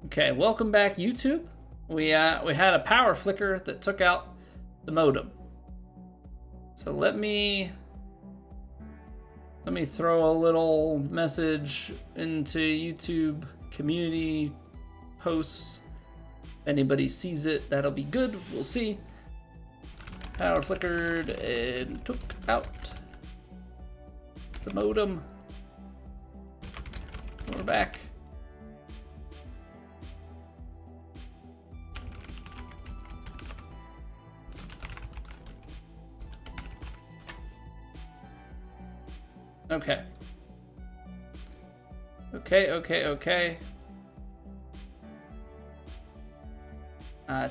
Okay, welcome back, YouTube. We had a power flicker that took out the modem. So let me throw a little message into YouTube community posts. If anybody sees it, that'll be good. We'll see. Power flickered and took out the modem. We're back. Okay. Okay.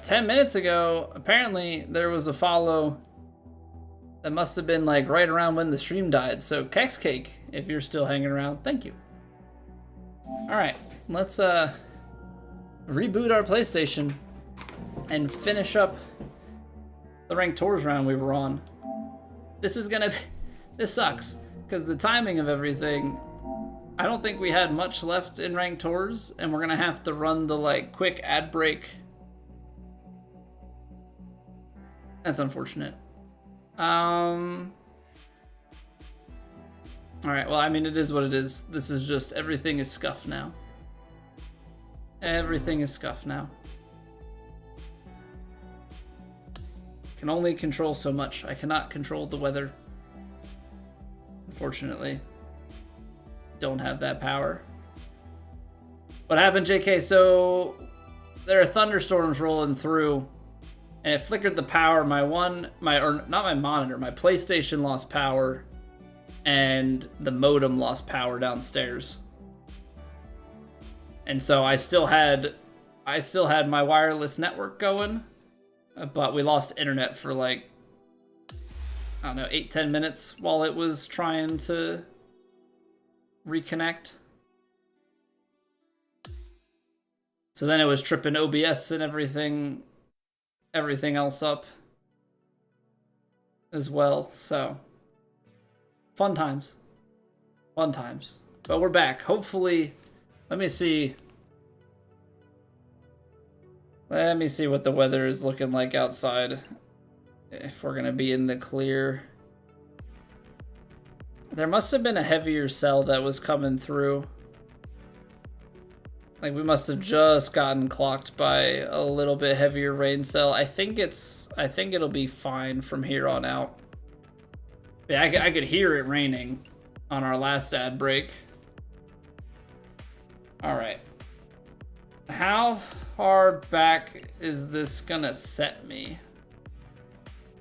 10 minutes ago, apparently there was a follow that must have been like right around when the stream died. So Kex Cake, if you're still hanging around, thank you. All right, let's reboot our PlayStation and finish up the ranked tours round we were on. This sucks. Because the timing of everything, I don't think we had much left in ranked tours, and we're gonna have to run the like quick ad break. That's unfortunate. All right, well, I mean, it is what it is. This is just, everything is scuffed now. Everything is scuffed now. Can only control so much. I cannot control the weather. Unfortunately, don't have that power. What happened, JK? So there are thunderstorms rolling through, and it flickered the power. My PlayStation lost power, and the modem lost power downstairs. And so I still had my wireless network going, but we lost internet for like, I don't know, 8-10 minutes while it was trying to reconnect. So then it was tripping OBS and everything else up as well. So fun times. But we're back. Hopefully, let me see what the weather is looking like outside. If we're gonna be in the clear. There must have been a heavier cell that was coming through. Like, we must have just gotten clocked by a little bit heavier rain cell. I think it'll be fine from here on out. Yeah, I could hear it raining on our last ad break. All right. How far back is this gonna set me?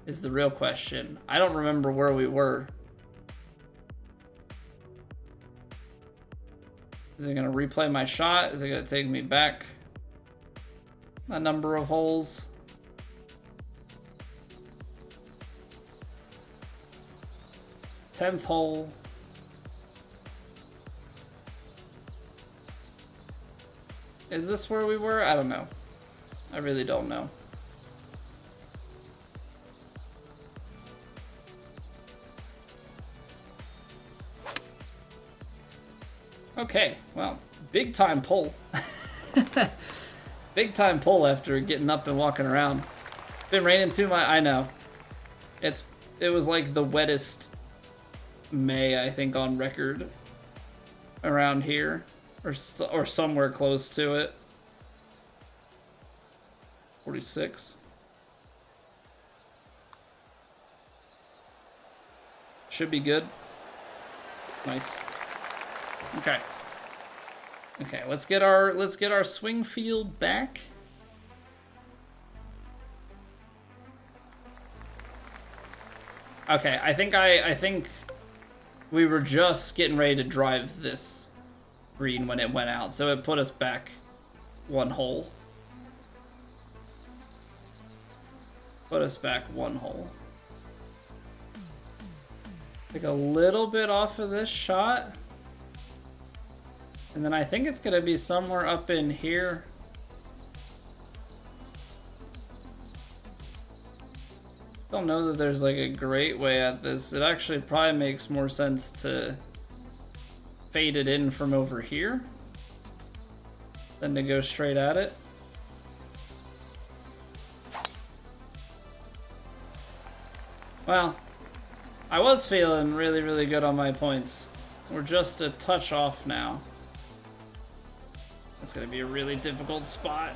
Is the real question. I don't remember where we were. Is it gonna replay my shot? Is it gonna take me back a number of holes? Tenth hole. Is this where we were? I don't know. I really don't know. Okay, well, big time pull. Big time pull after getting up and walking around. Been raining too much. I know. It was like the wettest May, I think, on record around here, or somewhere close to it. 46. Should be good. Nice. Okay. Okay, let's get our swing field back. Okay, I think we were just getting ready to drive this green when it went out, so it put us back one hole. Put us back one hole. Take a little bit off of this shot. And then I think it's gonna be somewhere up in here. Don't know that there's like a great way at this. It actually probably makes more sense to fade it in from over here. than to go straight at it. Well, I was feeling really, really good on my points. We're just a touch off now. That's gonna be a really difficult spot.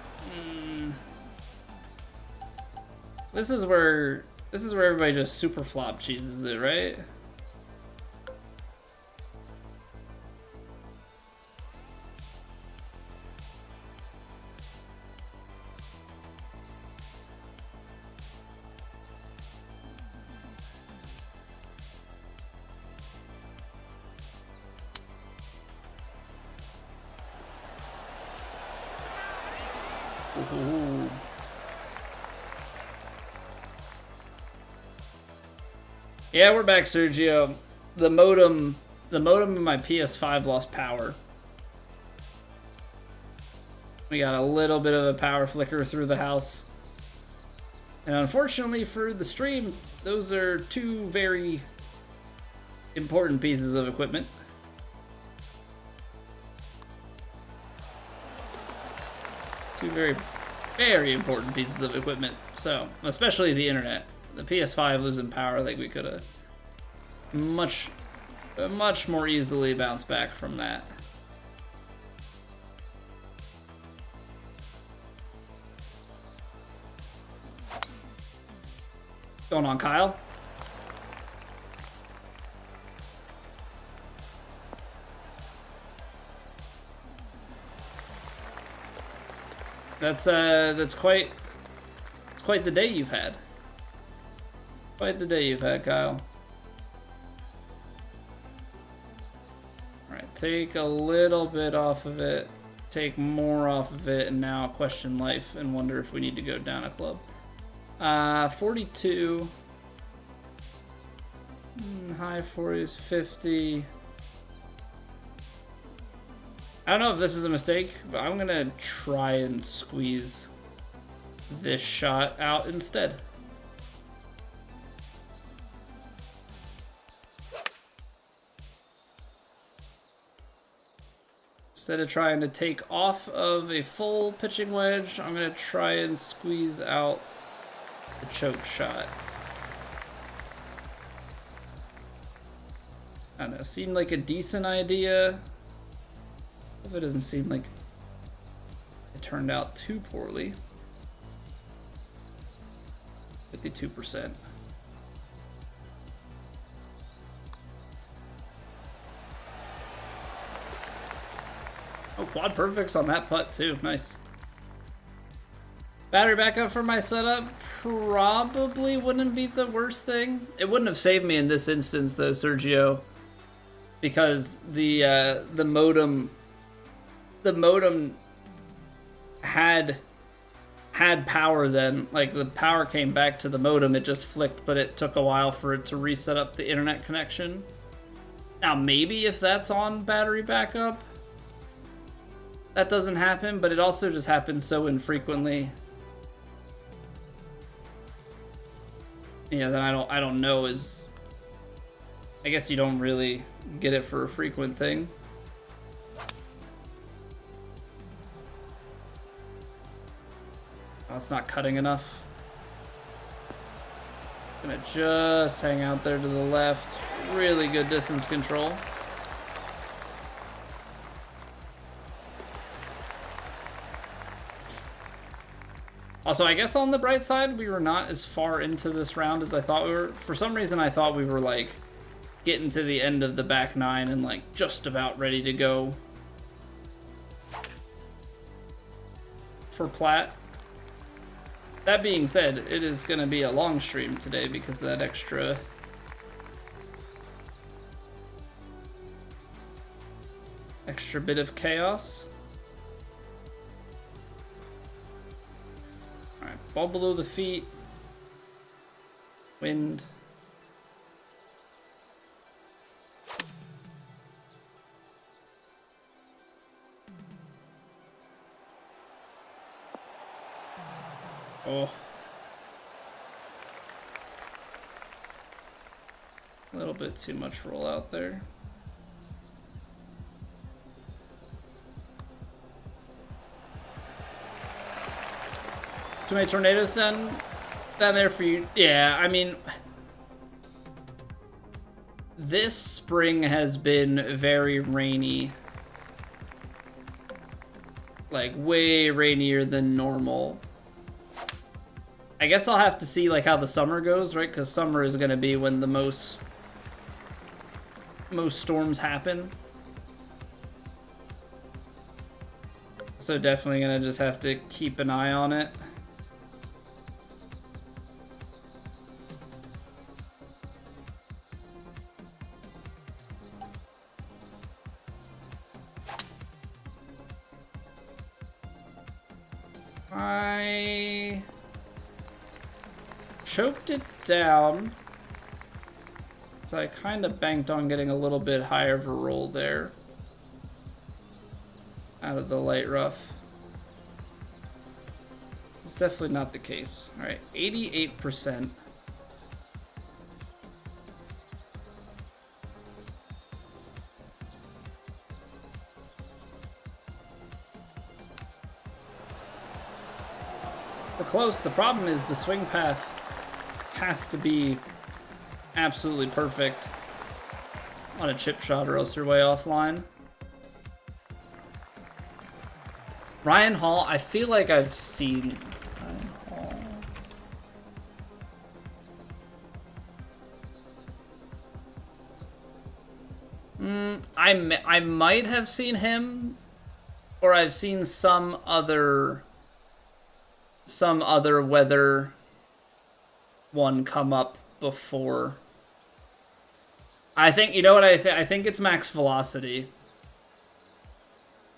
This is where everybody just super flop cheeses it, right? Ooh. Yeah, we're back, Sergio. The modem in my PS5 lost power. We got a little bit of a power flicker through the house. And unfortunately for the stream, those are two very important pieces of equipment. Two very, very important pieces of equipment. So, especially the internet. The PS5 losing power, like we could have much more easily bounced back from that. What's going on, Kyle? That's quite the day you've had. Quite the day you've had, Kyle. Alright, take a little bit off of it, take more off of it, and now question life and wonder if we need to go down a club. 42. High 40s, 50. I don't know if this is a mistake, but I'm gonna try and squeeze this shot out instead. Instead of trying to take off of a full pitching wedge, I'm going to try and squeeze out the choke shot. I don't know, seemed like a decent idea. If it doesn't seem like it turned out too poorly. 52%. Oh, quad perfects on that putt too. Nice. Battery backup for my setup probably wouldn't be the worst thing. It wouldn't have saved me in this instance though, Sergio, because the modem had power then. Like the power came back to the modem, it just flicked, but it took a while for it to reset up the internet connection. Now maybe if that's on battery backup, that doesn't happen, but it also just happens so infrequently. Yeah, then I don't know is, I guess you don't really get it for a frequent thing. Oh, it's not cutting enough. Gonna just hang out there to the left. Really good distance control. Also, I guess on the bright side, we were not as far into this round as I thought we were. For some reason, I thought we were like getting to the end of the back nine and like just about ready to go for plat. That being said, it is going to be a long stream today because of that extra bit of chaos. Alright, ball below the feet. Wind. Oh. A little bit too much roll out there. Too many tornadoes down there for you? Yeah, I mean, this spring has been very rainy. Like, way rainier than normal. I guess I'll have to see, like, how the summer goes, right? Because summer is going to be when the most storms happen. So definitely going to just have to keep an eye on it. I choked it down, so I kind of banked on getting a little bit higher of a roll there out of the light rough. It's definitely not the case. All right, 88%. We're close. The problem is the swing path has to be absolutely perfect on a chip shot or else you're way offline. Ryan Hall, I feel like I've seen Ryan Hall. I might have seen him, or I've seen some other weather one come up before. I think, you know what, I think it's Max Velocity.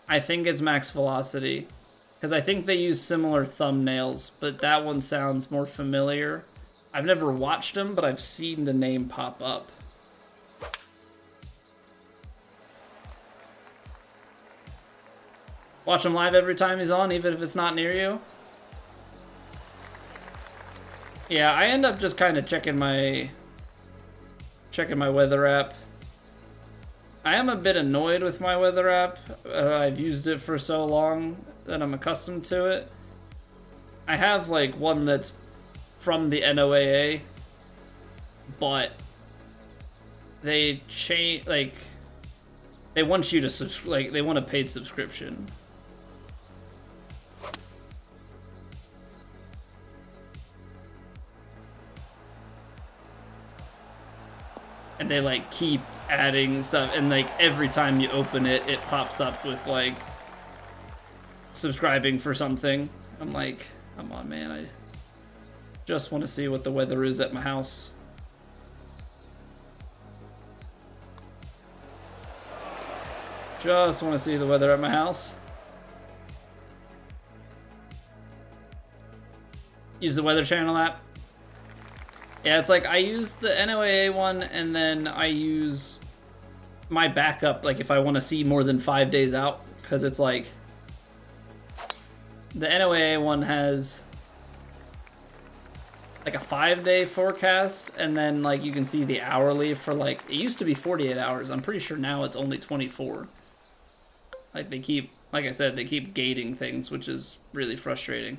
I think it's Max Velocity, because I think they use similar thumbnails, but that one sounds more familiar. I've never watched him, but I've seen the name pop up. Watch him live every time he's on, even if it's not near you. Yeah, I end up just kind of checking my weather app. I am a bit annoyed with my weather app. I've used it for so long that I'm accustomed to it. I have like one that's from the NOAA, but they change, like, they want you to like, they want a paid subscription. And they like keep adding stuff, and like every time you open it, it pops up with like subscribing for something. I'm like, come on, man, I just want to see what the weather is at my house. Just want to see the weather at my house. Use the Weather Channel app. Yeah, it's like I use the NOAA one, and then I use my backup, like if I want to see more than 5 days out, because it's like the NOAA one has like a 5-day forecast, and then like you can see the hourly for like, it used to be 48 hours. I'm pretty sure now it's only 24. Like they keep, like I said, they keep gating things, which is really frustrating.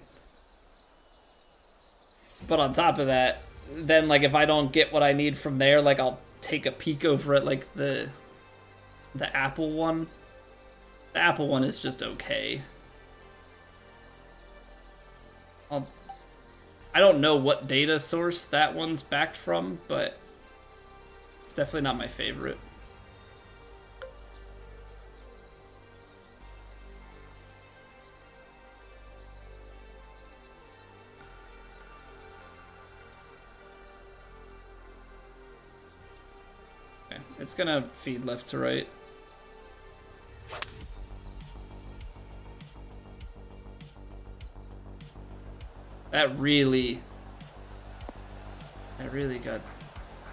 But on top of that, then like if I don't get what I need from there, like I'll take a peek over at like the Apple one. The Apple one is just okay. I don't know what data source that one's backed from, but it's definitely not my favorite. It's gonna feed left to right. That really got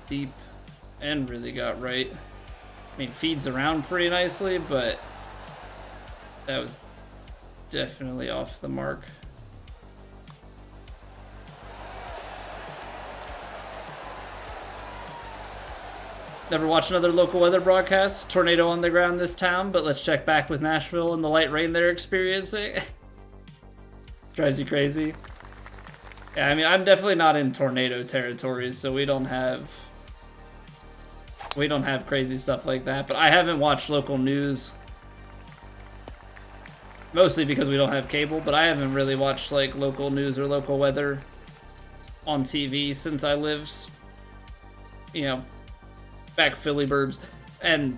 deep and really got right. I mean, feeds around pretty nicely, but that was definitely off the mark. Never watched another local weather broadcast. Tornado on the ground this town, but let's check back with Nashville and the light rain they're experiencing. Drives you crazy. Yeah, I mean, I'm definitely not in tornado territories, so we don't have crazy stuff like that. But I haven't watched local news, mostly because we don't have cable. But I haven't really watched like local news or local weather on TV since I lived, back Philly burbs, and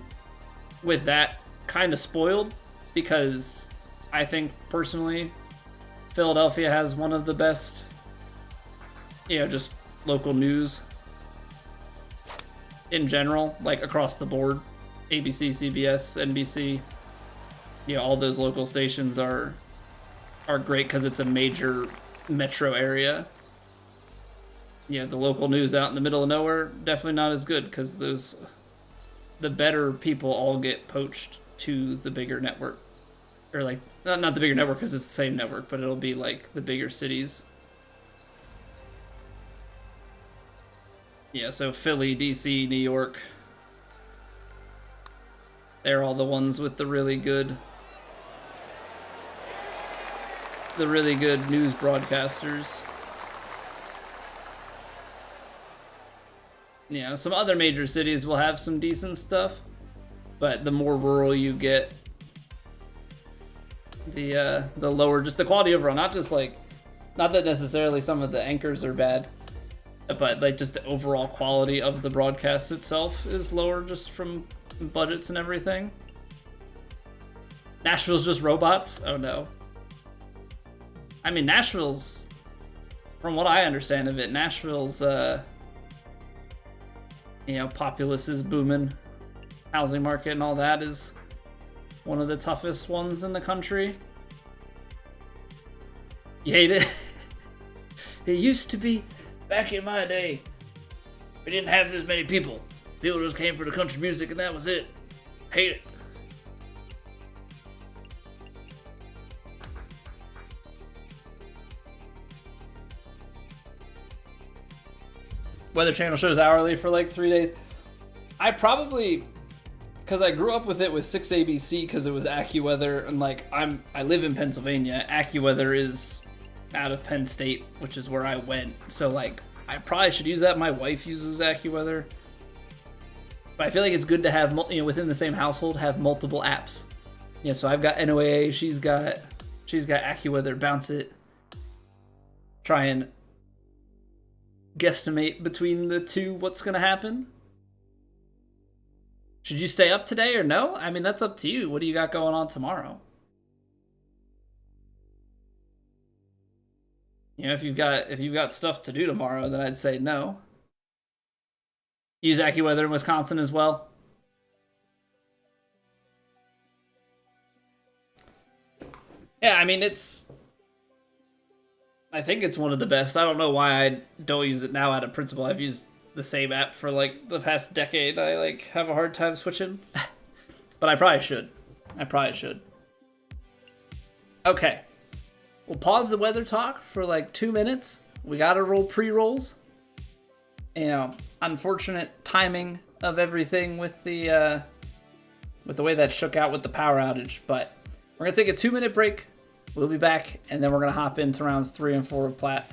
with that, kind of spoiled because I think personally Philadelphia has one of the best, just local news in general, like across the board. ABC, CBS, NBC, all those local stations are great because it's a major metro area. The local news out in the middle of nowhere, definitely not as good because the better people all get poached to the bigger network. Or like, not the bigger network because it's the same network, but it'll be like the bigger cities. Yeah, so Philly, DC, New York. They're all the ones with the really good news broadcasters. Some other major cities will have some decent stuff, but the more rural you get, the lower just the quality overall. Not that necessarily some of the anchors are bad, but like just the overall quality of the broadcast itself is lower just from budgets and everything. Nashville's just robots? Oh no. I mean, Nashville's, from what I understand of it, Nashville's populace is booming. Housing market and all that is one of the toughest ones in the country. You hate it? It used to be, back in my day, we didn't have this many people. People just came for the country music and that was it. Hate it. Weather Channel shows hourly for like 3 days. I probably, because I grew up with it with 6 ABC because it was AccuWeather, and like I live in Pennsylvania. AccuWeather is out of Penn State, which is where I went. So like I probably should use that. My wife uses AccuWeather, but I feel like it's good to have within the same household have multiple apps. So I've got NOAA, she's got AccuWeather. Bounce it. Try and guesstimate between the two what's gonna happen. Should you stay up today or no? I mean, that's up to you. What do you got going on tomorrow? If you've got stuff to do tomorrow, then I'd say no. Use AccuWeather in Wisconsin as well. Yeah, I mean, I think it's one of the best. I don't know why I don't use it now out of principle. I've used the same app for like the past decade. I like have a hard time switching. But I probably should. Okay. We'll pause the weather talk for like 2 minutes. We gotta roll pre-rolls. Unfortunate timing of everything with the way that shook out with the power outage. But we're gonna take a 2-minute break. We'll be back, and then we're going to hop into rounds 3 and 4 of Platt.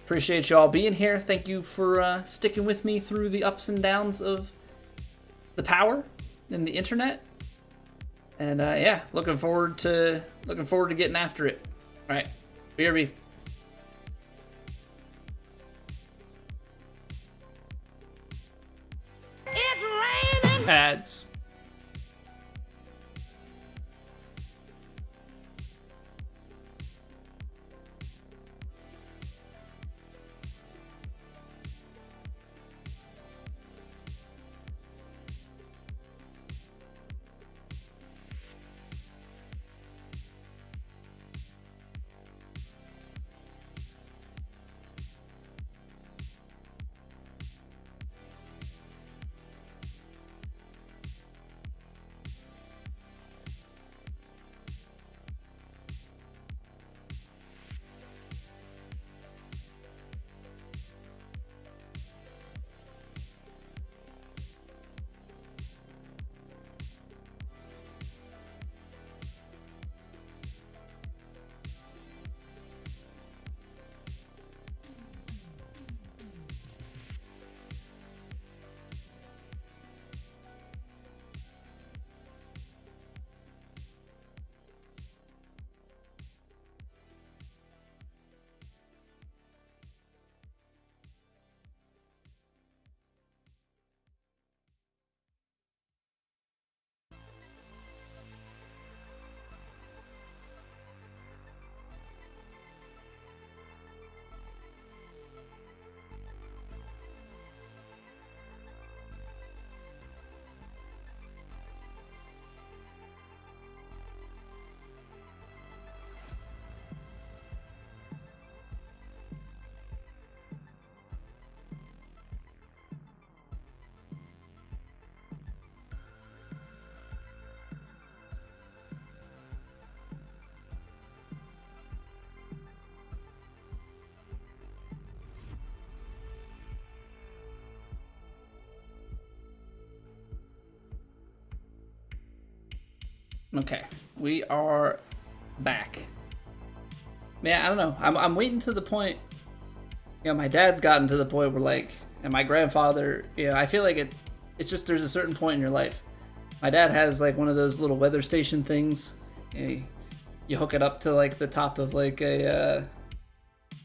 Appreciate you all being here. Thank you for sticking with me through the ups and downs of the power and the internet. And yeah, looking forward to getting after it. All right, BRB. It's raining. Ads. Okay, we are back. Man, I don't know. I'm waiting to the point. You know, my dad's gotten to the point where, like, and my grandfather, you know, I feel like it's just there's a certain point in your life. My dad has like one of those little weather station things. You hook it up to like the top of like a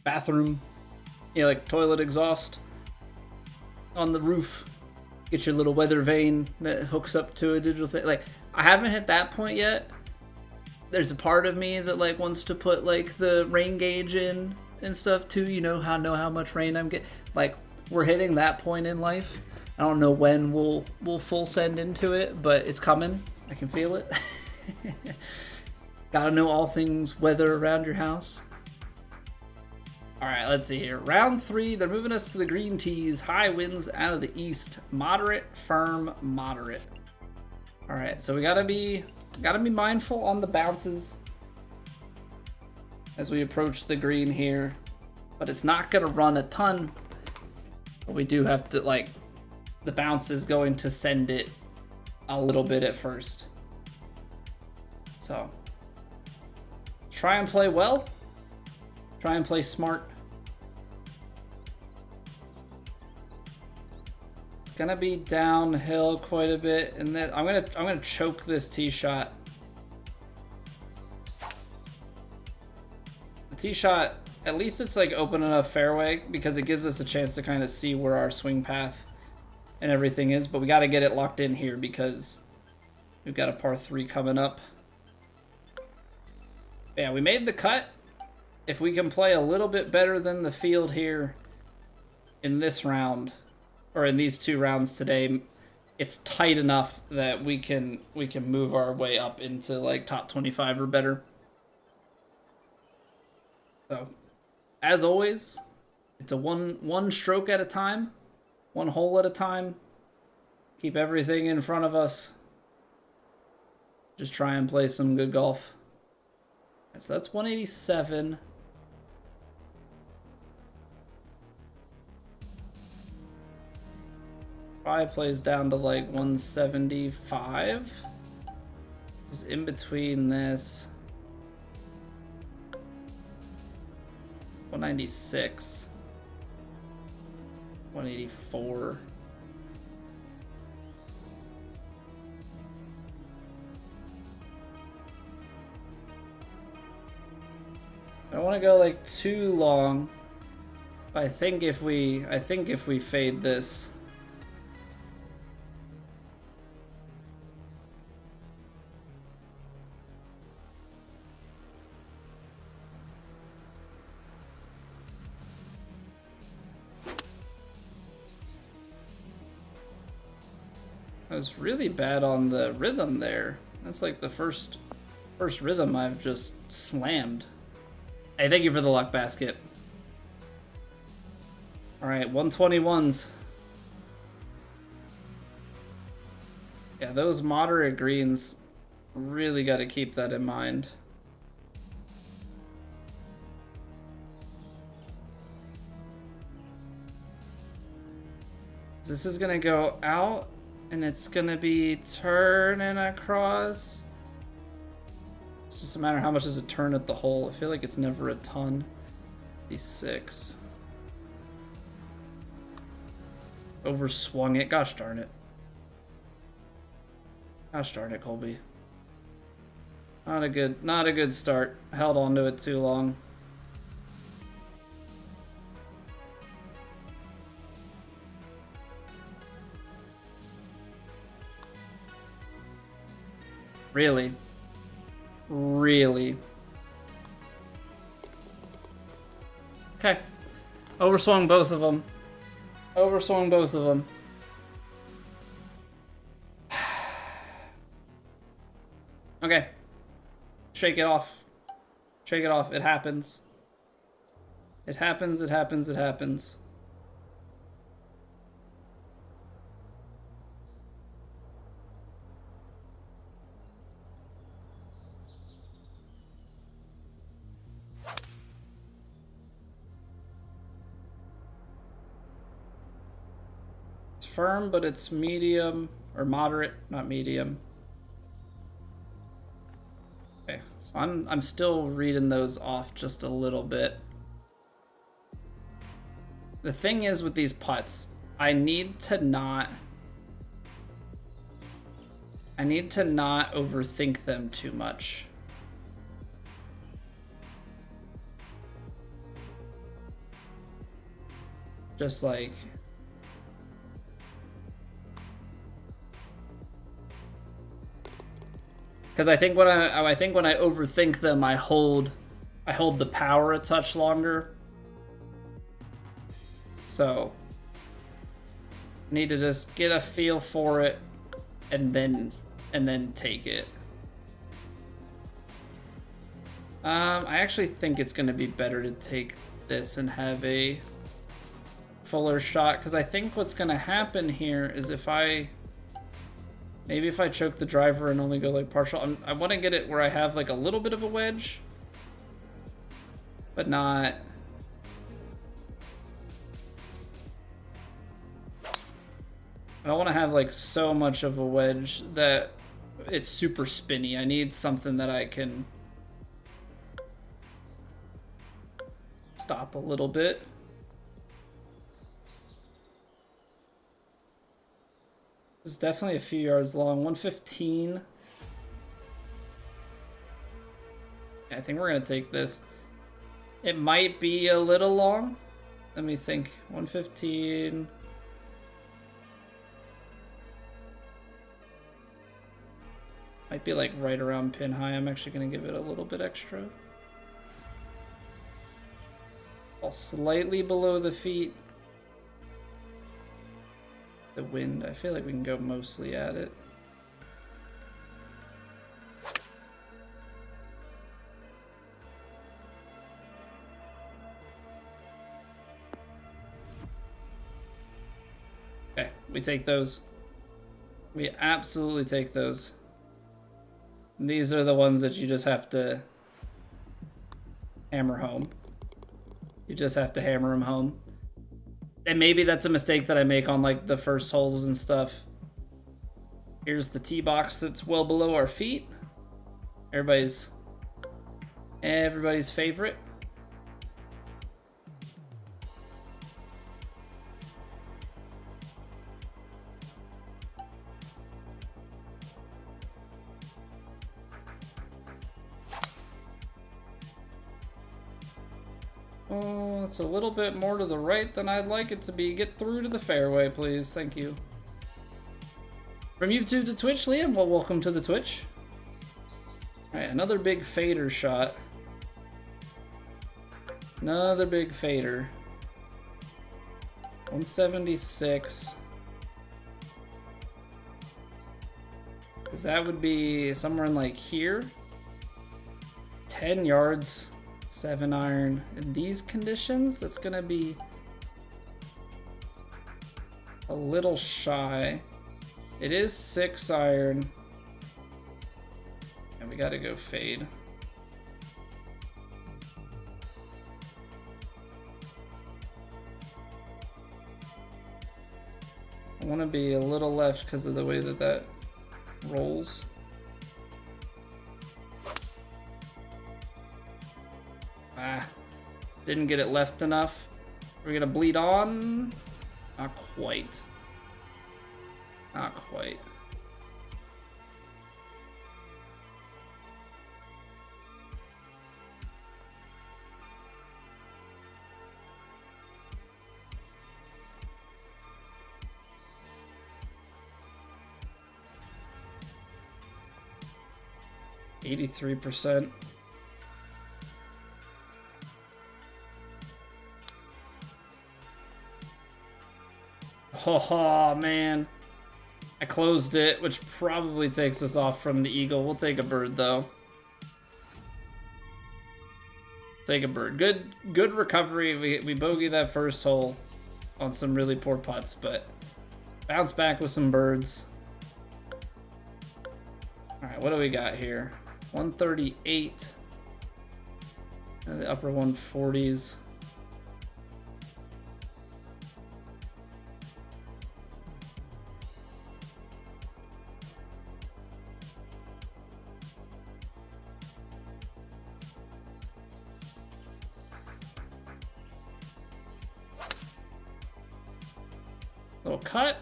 bathroom, you know, like toilet exhaust on the roof. Get your little weather vane that hooks up to a digital thing. Like, I haven't hit that point yet. There's a part of me that like wants to put like the rain gauge in and stuff too. You know how much rain I'm getting. Like, we're hitting that point in life. I don't know when we'll full send into it, but it's coming. I can feel it. Gotta know all things weather around your house. All right, let's see here. Round 3, they're moving us to the green tees. High winds out of the east. Moderate, firm, moderate. All right, so we gotta be mindful on the bounces as we approach the green here, but it's not gonna run a ton. But we do have to, like, the bounce is going to send it a little bit at first. So try and play well. Try and play smart. It's gonna be downhill quite a bit, and then I'm gonna choke this tee shot. The tee shot, at least it's like open enough fairway because it gives us a chance to kind of see where our swing path and everything is, but we got to get it locked in here because we've got a par 3 coming up. Yeah, we made the cut. If we can play a little bit better than the field here in this round, or in these 2 rounds today, it's tight enough that we can move our way up into like top 25 or better. So, as always, it's a one stroke at a time, one hole at a time. Keep everything in front of us. Just try and play some good golf. So that's 187. Probably plays down to like 175. Just in between this. 196. 184. I don't want to go like too long. But I think if we fade this, I was really bad on the rhythm there. That's like the first rhythm I've just slammed. Hey, thank you for the luck basket. All right, 121s. Yeah, those moderate greens, really got to keep that in mind. This is gonna go out, and it's gonna be turning across. It's just a matter of how much does it turn at the hole. I feel like it's never a ton. These 6. Overswung it. Gosh darn it. Gosh darn it, Colby. Not a good start. Held on to it too long. Really? Really? Okay. Overswung both of them. Overswung both of them. Okay. Shake it off. Shake it off. It happens. It happens, it happens, it happens. Firm, but it's medium or moderate, not medium. I'm still reading those off just a little bit. The thing is with these putts, I need to not overthink them too much. Just like, because I think when I overthink them, I hold the power a touch longer. So, need to just get a feel for it, and then take it. I actually think it's going to be better to take this and have a fuller shot, because I think what's going to happen here is if I choke the driver and only go like partial, I want to get it where I have like a little bit of a wedge, but not. I don't want to have like so much of a wedge that it's super spinny. I need something that I can stop a little bit. It's definitely a few yards long. 115. Yeah, I think we're going to take this. It might be a little long. Let me think. 115. Might be like right around pin high. I'm actually going to give it a little bit extra. All slightly below the feet. The wind, I feel like we can go mostly at it. Okay, we take those. We absolutely take those. These are the ones that you just have to hammer home. You just have to hammer them home. And maybe that's a mistake that I make on like the first holes and stuff. Here's the tee box that's well below our feet. Everybody's favorite. Oh, it's a little bit more to the right than I'd like it to be. Get through to the fairway, please. Thank you. From YouTube to Twitch, Liam, well, welcome to the Twitch. All right, another big fader shot. Another big fader. 176. Because that would be somewhere in like here. 10 yards. 7 iron in these conditions, that's gonna be a little shy. It is 6 iron, and we gotta go fade. I want to be a little left because of the way that that rolls. Didn't get it left enough. We're gonna bleed on. Not quite. Not quite. %83. Oh, man. I closed it, which probably takes us off from the eagle. We'll take a bird, though. Take a bird. Good recovery. We bogey that first hole on some really poor putts, but bounce back with some birds. All right, what do we got here? 138. And the upper 140s. We'll cut.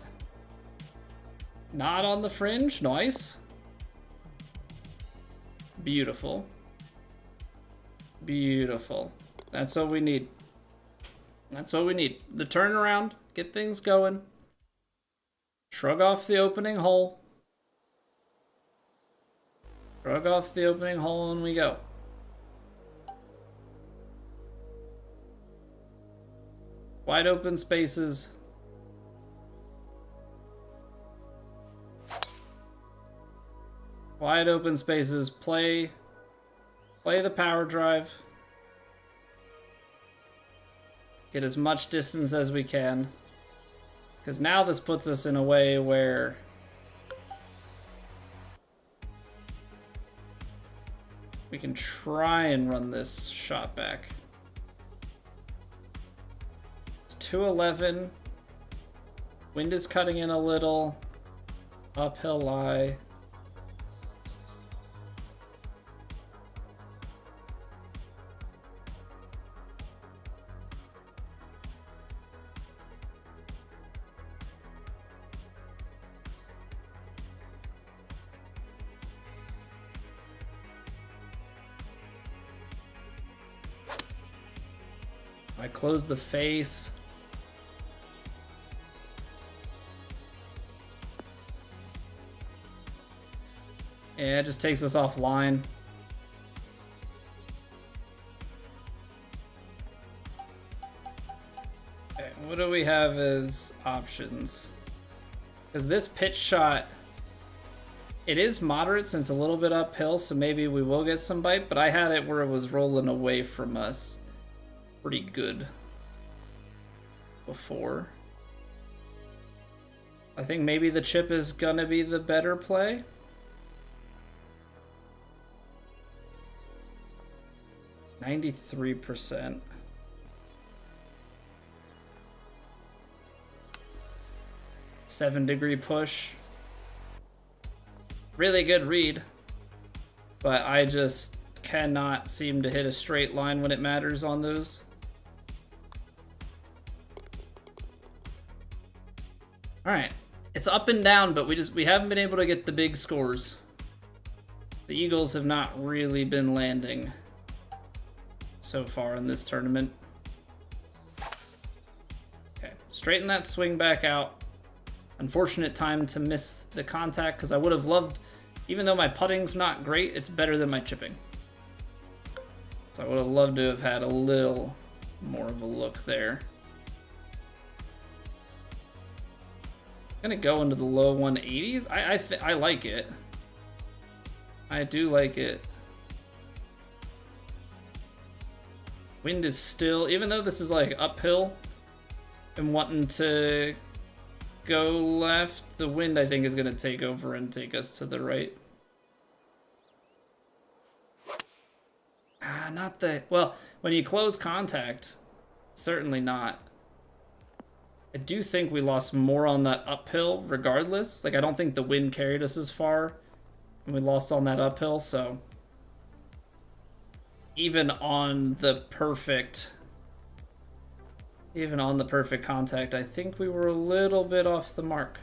Not on the fringe. Nice. Beautiful. Beautiful. That's what we need. That's what we need. The turnaround. Get things going. Shrug off the opening hole. Shrug off the opening hole and we go. Wide open spaces. Wide open spaces. Play the power drive. Get as much distance as we can. Because now this puts us in a way where we can try and run this shot back. It's 211. Wind is cutting in a little. Uphill lie. I close the face. Yeah, it just takes us offline. Okay, what do we have as options? Because this pitch shot, it is moderate since a little bit uphill, so maybe we will get some bite, but I had it where it was rolling away from us pretty good before. I think maybe the chip is gonna be the better play. %93. Seven-degree push. Really good read, but I just cannot seem to hit a straight line when it matters on those. All right, it's up and down, but we haven't been able to get the big scores. The Eagles have not really been landing so far in this tournament. Okay, straighten that swing back out. Unfortunate time to miss the contact because I would have loved, even though my putting's not great, it's better than my chipping. So I would have loved to have had a little more of a look there. Gonna go into the low 180s. I like it. I do like it. Wind is still, even though this is like uphill and wanting to go left, the wind I think is gonna take over and take us to the right. Not the, well, when you close contact, certainly not. I do think we lost more on that uphill regardless. Like, I don't think the wind carried us as far, and we lost on that uphill, so even on the perfect contact, I think we were a little bit off the mark.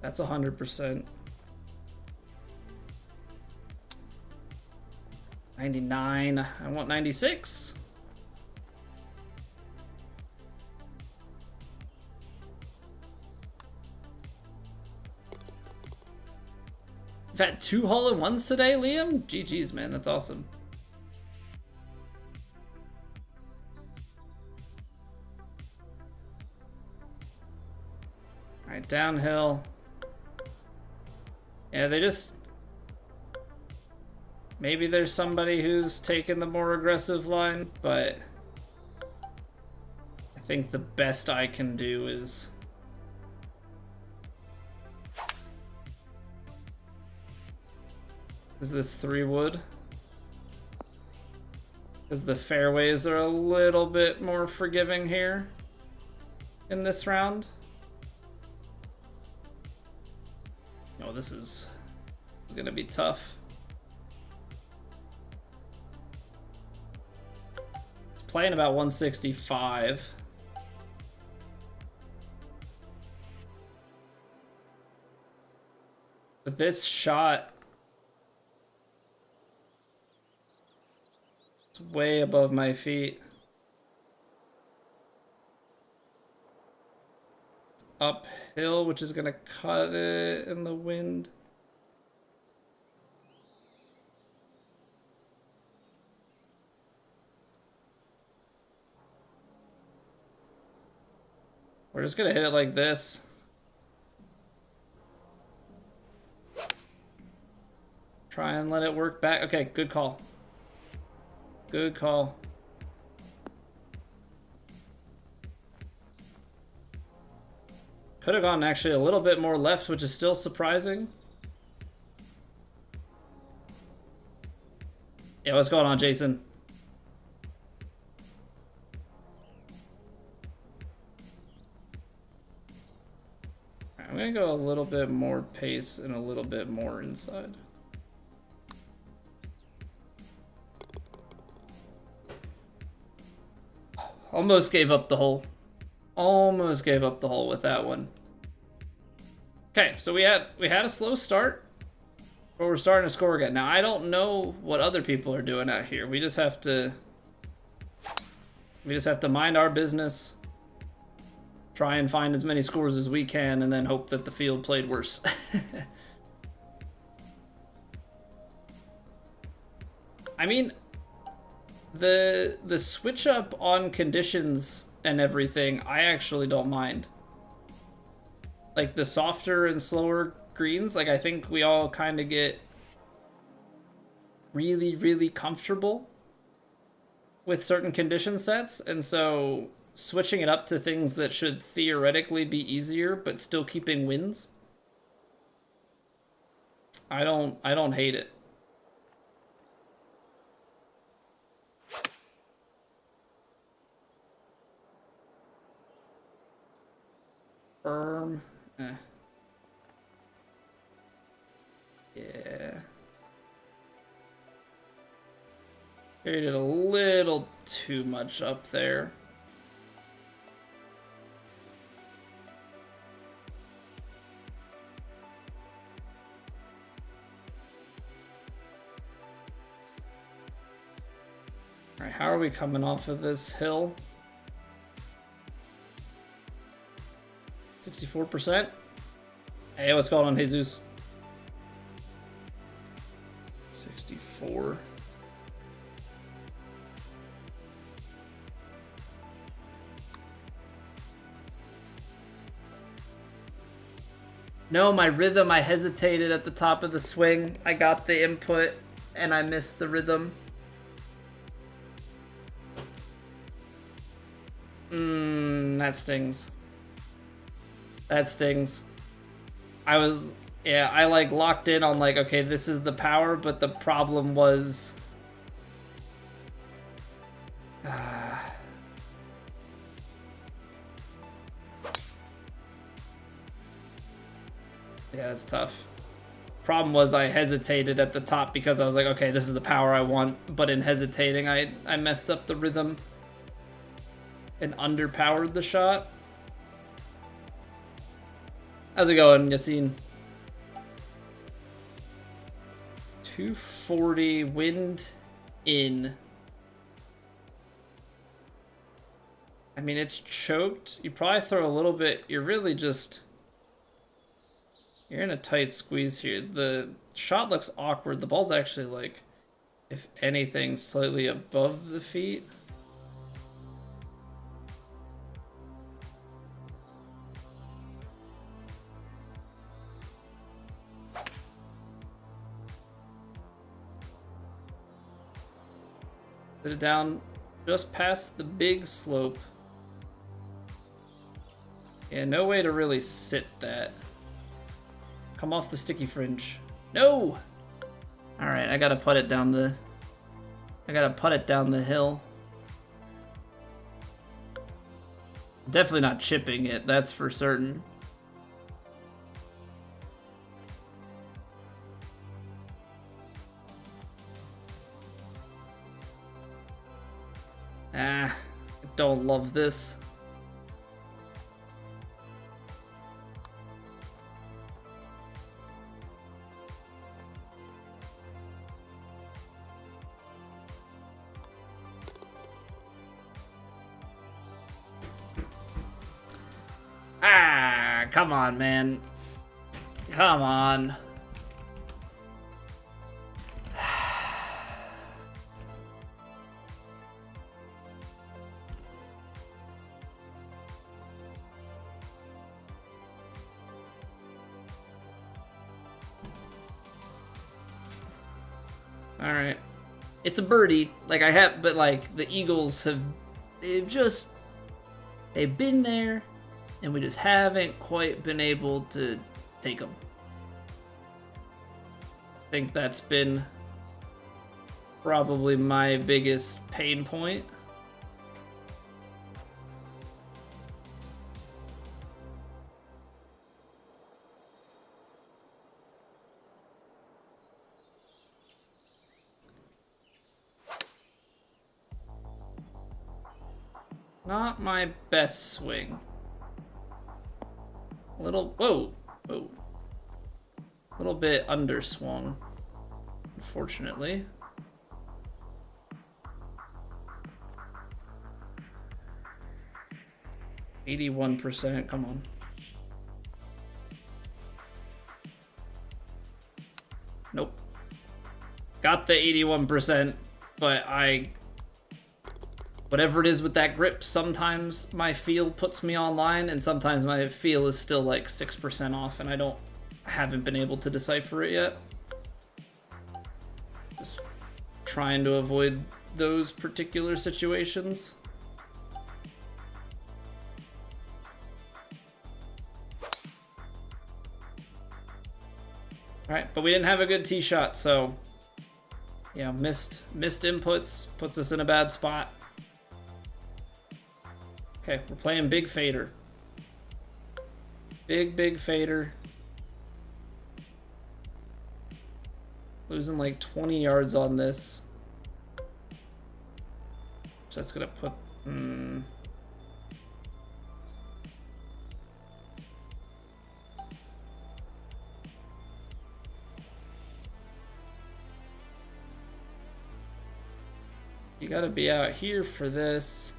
That's 100%. 99. I want 96. We've had 2 hole-in-ones today, Liam? GG's, man. That's awesome. All right, downhill. Yeah, they just... Maybe there's somebody who's taken the more aggressive line, but I think the best I can do is this 3-wood? Because the fairways are a little bit more forgiving here in this round. Oh, this is gonna be tough. playing about 165. But this shot is way above my feet. It's uphill, which is gonna cut it in the wind. We're just gonna hit it like this. Try and let it work back. Okay, good call. Good call. Could have gone actually a little bit more left, which is still surprising. Yeah, what's going on, Jason? I'm gonna go a little bit more pace and a little bit more inside. Almost gave up the hole. Almost gave up the hole with that one. Okay, so we had a slow start, but we're starting to score again. Now I don't know what other people are doing out here. We just have to mind our business. Try and find as many scores as we can, and then hope that the field played worse. I mean, the switch up on conditions and everything, I actually don't mind. Like the softer and slower greens, like I think we all kind of get really, really comfortable with certain condition sets, and so switching it up to things that should theoretically be easier but still keeping wins, I don't hate it. Firm. Yeah. Carried it a little too much up there. All right, how are we coming off of this hill? 64%. Hey, what's going on, Jesus? 64. No, my rhythm, I hesitated at the top of the swing. I got the input and I missed the rhythm. That stings. That stings. I like locked in on like, okay, this is the power, but the problem was... Yeah, it's tough. Problem was I hesitated at the top because I was like, okay, this is the power I want, but in hesitating, I messed up the rhythm and underpowered the shot. How's it going, Yassine? 240 wind in. I mean, it's choked. You probably throw a little bit. You're really just... You're in a tight squeeze here. The shot looks awkward. The ball's actually like, if anything, slightly above the feet. Put it down just past the big slope. Yeah, no way to really sit that. Come off the sticky fringe. No! Alright, I gotta put it down the... hill. Definitely not chipping it, that's for certain. I don't love this. Come on, man. Come on. All right. It's a birdie. Like I have, but like the Eagles have, they've been there, and we just haven't quite been able to take them. I think that's been probably my biggest pain point. Not my best swing. A little, whoa. A little bit underswung, unfortunately. %, come on. Nope. Got the 81%, but whatever it is with that grip, sometimes my feel puts me online, and sometimes my feel is still like 6% off, and I haven't been able to decipher it yet. Just trying to avoid those particular situations. All right, but we didn't have a good tee shot, so yeah, missed inputs, puts us in a bad spot. Okay, we're playing big fader. Big fader. Losing like 20 yards on this. So that's gonna put... You gotta be out here for this.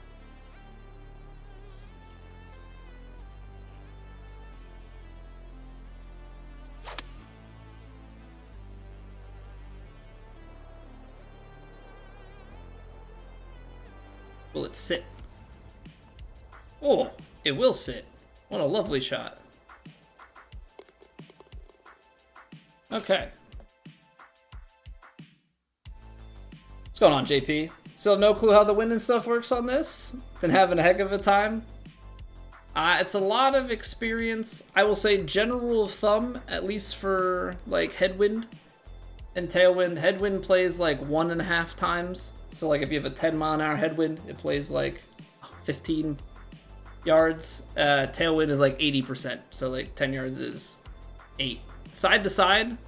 Will it sit? Oh, it will sit. What a lovely shot. Okay. What's going on, JP? Still have no clue how the wind and stuff works on this? Been having a heck of a time. It's a lot of experience. I will say general rule of thumb, at least for like headwind and tailwind. Headwind plays like 1.5 times. So like if you have a 10-mile-an-hour headwind, it plays like 15 yards. Tailwind is like 80%. So like 10 yards is 8. Side to side,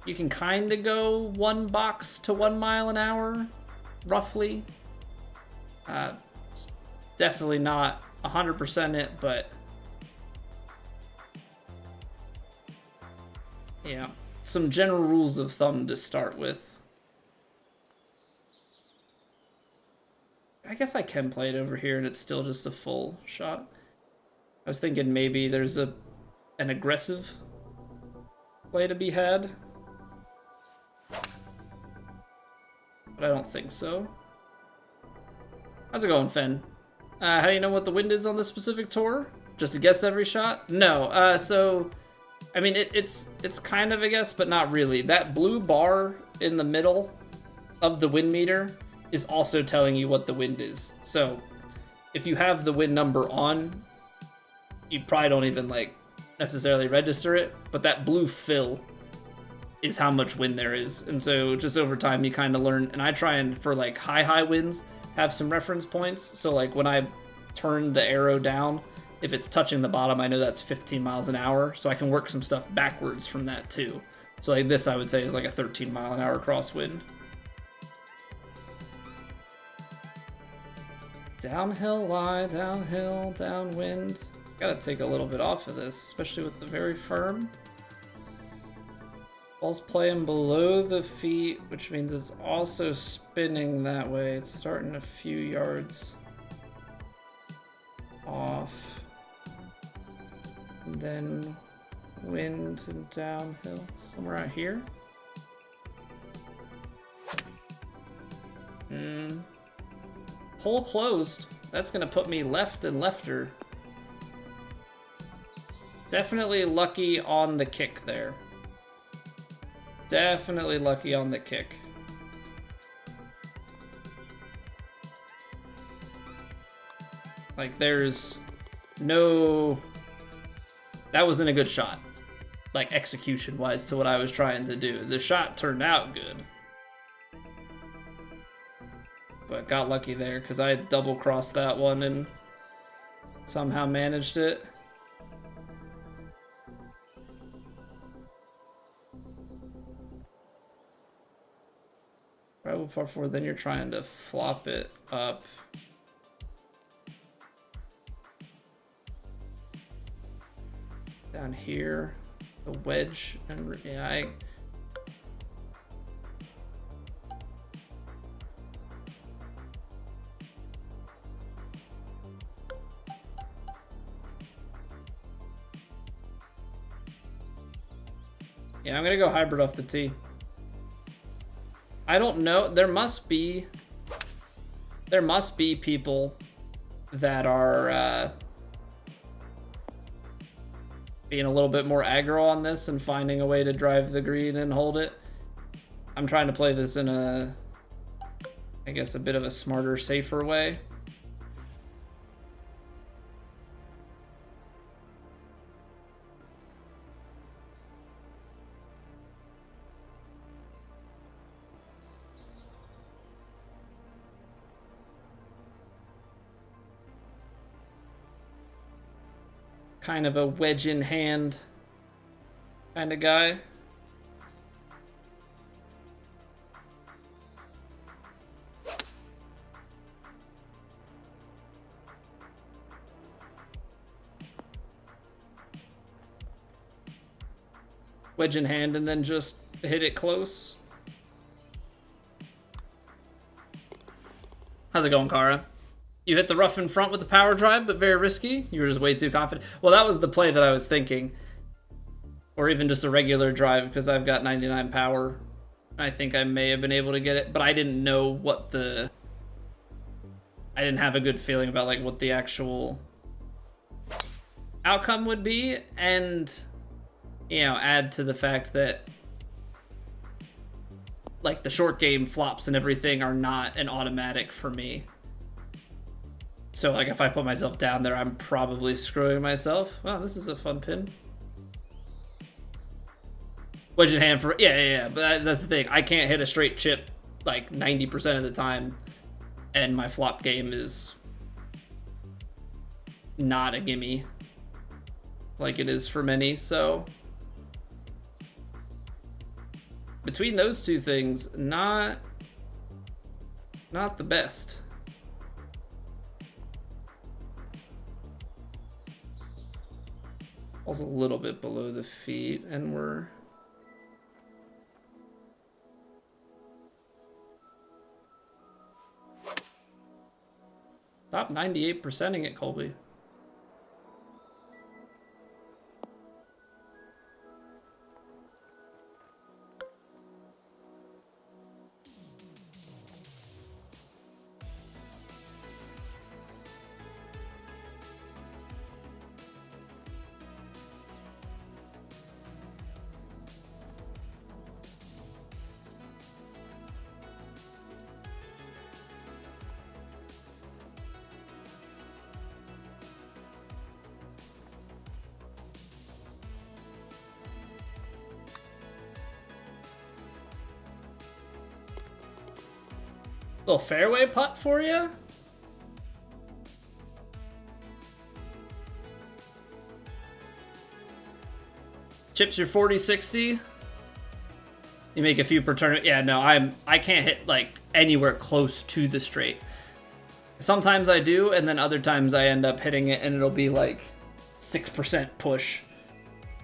you can kind of go 1 box to 1 mile an hour, roughly. Definitely not 100% it, but yeah, some general rules of thumb to start with. I guess I can play it over here and it's still just a full shot. I was thinking maybe there's an aggressive play to be had, but I don't think so. How's it going, Fen? How do you know what the wind is on this specific tour? Just a guess every shot? No. So, I mean, it's kind of a guess, but not really. That blue bar in the middle of the wind meter is also telling you what the wind is. So, if you have the wind number on, you probably don't even like necessarily register it, but that blue fill is how much wind there is. And so just over time you kind of learn, and I try and for like high winds have some reference points. So like when I turn the arrow down, if it's touching the bottom, I know that's 15 miles an hour, so I can work some stuff backwards from that too. So like this I would say is like a 13 mile an hour crosswind. Downhill lie, downhill, downwind. Gotta take a little bit off of this, especially with the very firm. Ball's playing below the feet, which means it's also spinning that way. It's starting a few yards off. And then wind and downhill, somewhere out here. Hole closed. That's gonna put me left and lefter. Definitely lucky on the kick there. Definitely lucky on the kick. Like, there's no... That wasn't a good shot. Like, execution-wise to what I was trying to do. The shot turned out good. But got lucky there, because I double-crossed that one and somehow managed it. Rival par 4, then you're trying to flop it up. Down here, the wedge, and yeah, I'm gonna go hybrid off the tee. I don't know. There must be people that are being a little bit more aggro on this and finding a way to drive the green and hold it. I'm trying to play this in a, I guess, a bit of a smarter, safer way. Kind of a wedge in hand kind of guy. Wedge in hand and then just hit it close. How's it going, Kara? You hit the rough in front with the power drive, but very risky. You were just way too confident. Well, that was the play that I was thinking. Or even just a regular drive, because I've got 99 power. I think I may have been able to get it, but I didn't know what the... I didn't have a good feeling about like what the actual outcome would be, and, you know, add to the fact that like the short game flops and everything are not an automatic for me. So, like, if I put myself down there, I'm probably screwing myself. Wow, this is a fun pin. Wedge in hand for... Yeah. But that's the thing. I can't hit a straight chip, like, 90% of the time. And my flop game is not a gimme. Like it is for many, so... Between those two things, not the best. Also a little bit below the feet, and we're... Stop 98%ing it, Colby. Little fairway putt for you? Chips your 40-60. You make a few per tournament. Yeah, no, I can't hit like anywhere close to the straight. Sometimes I do, and then other times I end up hitting it and it'll be like 6% push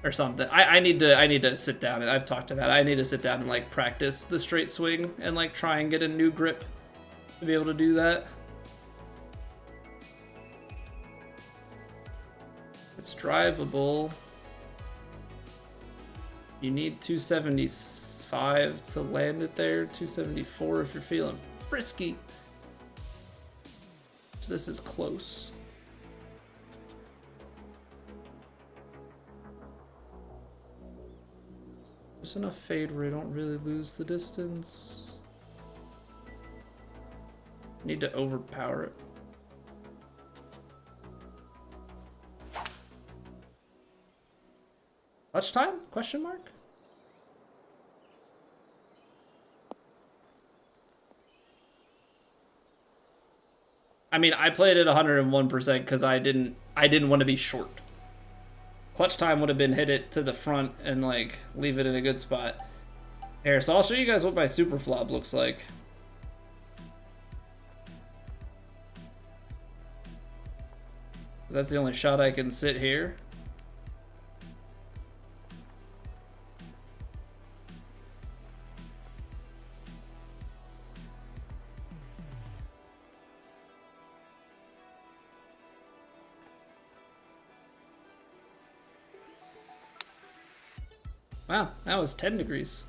or something. I need to sit down, and I've talked about it. I need to sit down and like practice the straight swing and like try and get a new grip to be able to do that. It's drivable. You need 275 to land it there, 274 if you're feeling frisky. So this is close. There's enough fade where I don't really lose the distance. Need to overpower it. Clutch time? Question mark? I mean, I played it 101% because I didn't want to be short. Clutch time would have been hit it to the front and like leave it in a good spot. Here, so I'll show you guys what my super flop looks like. That's the only shot I can sit here. Wow, that was 10 degrees.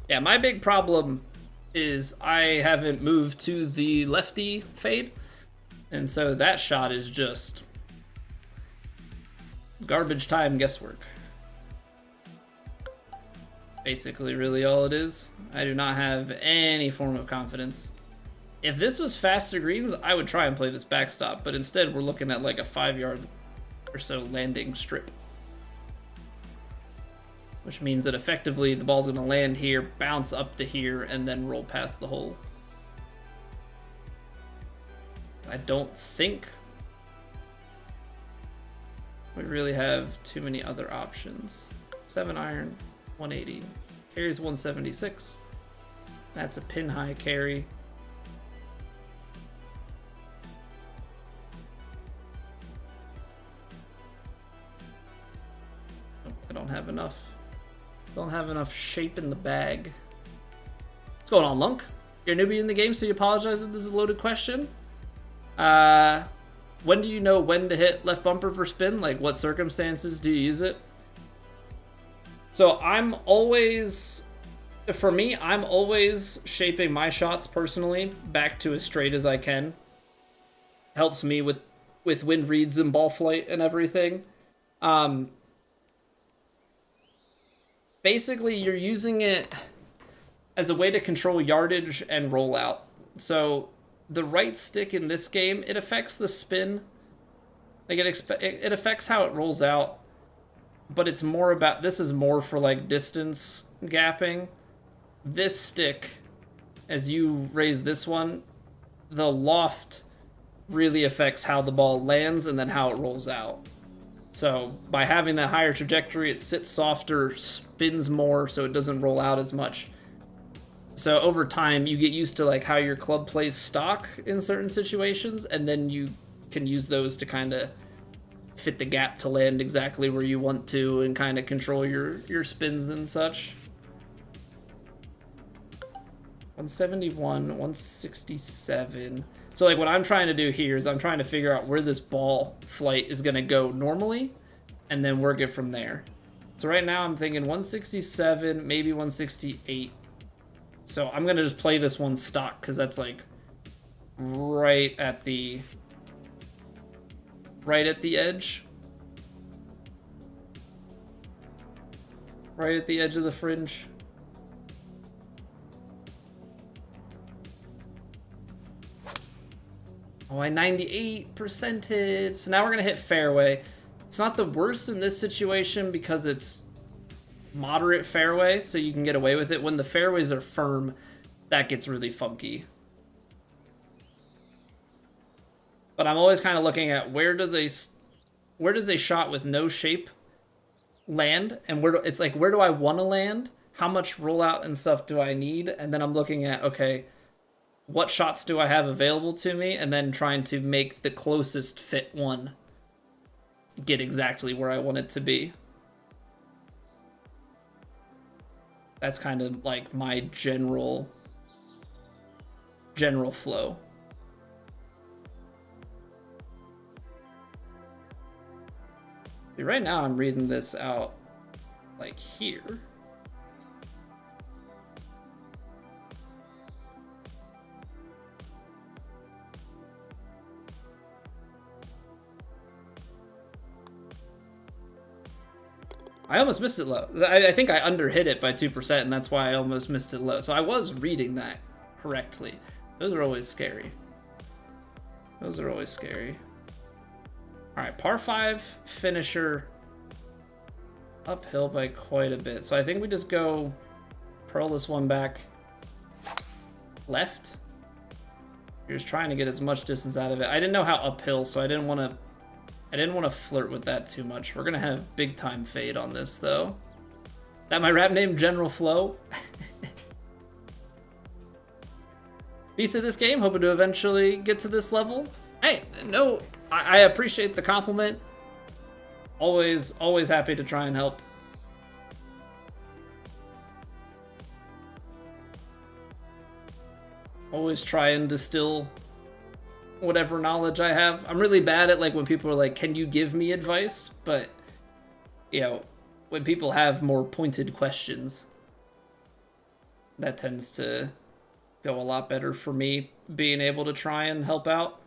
Yeah, my big problem is I haven't moved to the lefty fade, and so that shot is just garbage time guesswork. Basically, really all it is. I do not have any form of confidence. If this was faster greens, I would try and play this backstop, but instead we're looking at like a 5-yard or so landing strip. Which means that effectively the ball's gonna land here, bounce up to here, and then roll past the hole. I don't think we really have too many other options. 7-iron, 180. Carries 176. That's a pin high carry. I don't have enough. Don't have enough shape in the bag. What's going on, Lunk? You're a newbie in the game, so you apologize if this is a loaded question. When do you know when to hit left bumper for spin? Like, what circumstances do you use it? So I'm always, for me, I'm always shaping my shots personally back to as straight as I can. Helps me with wind reads and ball flight and everything. Basically, you're using it as a way to control yardage and rollout. So the right stick in this game, it affects the spin. Like it affects how it rolls out, but it's more about, this is more for like distance gapping. This stick, as you raise this one, the loft really affects how the ball lands and then how it rolls out. So by having that higher trajectory, it sits softer, spins more, so it doesn't roll out as much. So over time, you get used to like how your club plays stock in certain situations, and then you can use those to kind of fit the gap to land exactly where you want to and kind of control your spins and such. 171, 167. So like what I'm trying to do here is I'm trying to figure out where this ball flight is going to go normally and then work it from there. So right now I'm thinking 167, maybe 168. So I'm going to just play this one stock because that's like right at the edge. Right at the edge of the fringe. Oh, I 98% hit. So now we're going to hit fairway. It's not the worst in this situation because it's moderate fairway, so you can get away with it. When the fairways are firm, that gets really funky. But I'm always kind of looking at where does a shot with no shape land, and where do I want to land? how much rollout and stuff do I need? And then I'm looking at, okay, what shots do I have available to me? And then trying to make the closest fit one get exactly where I want it to be. That's kind of like my general flow. See, right now I'm reading this out like here. I almost missed it low. I think I underhit it by 2%, and that's why I almost missed it low. So I was reading that correctly. Those are always scary. Those are always scary. All right, par 5 finisher uphill by quite a bit. So I think we just go pearl this one back left. You're just trying to get as much distance out of it. I didn't know how uphill, so I didn't want to flirt with that too much. We're gonna have big time fade on this though. That my rap name, General Flow. Beast of this game, hoping to eventually get to this level. Hey, no, I appreciate the compliment. Always happy to try and help. Always try and distill whatever knowledge I have. I'm really bad at like when people are like, can you give me advice? But, you know, when people have more pointed questions, that tends to go a lot better for me being able to try and help out.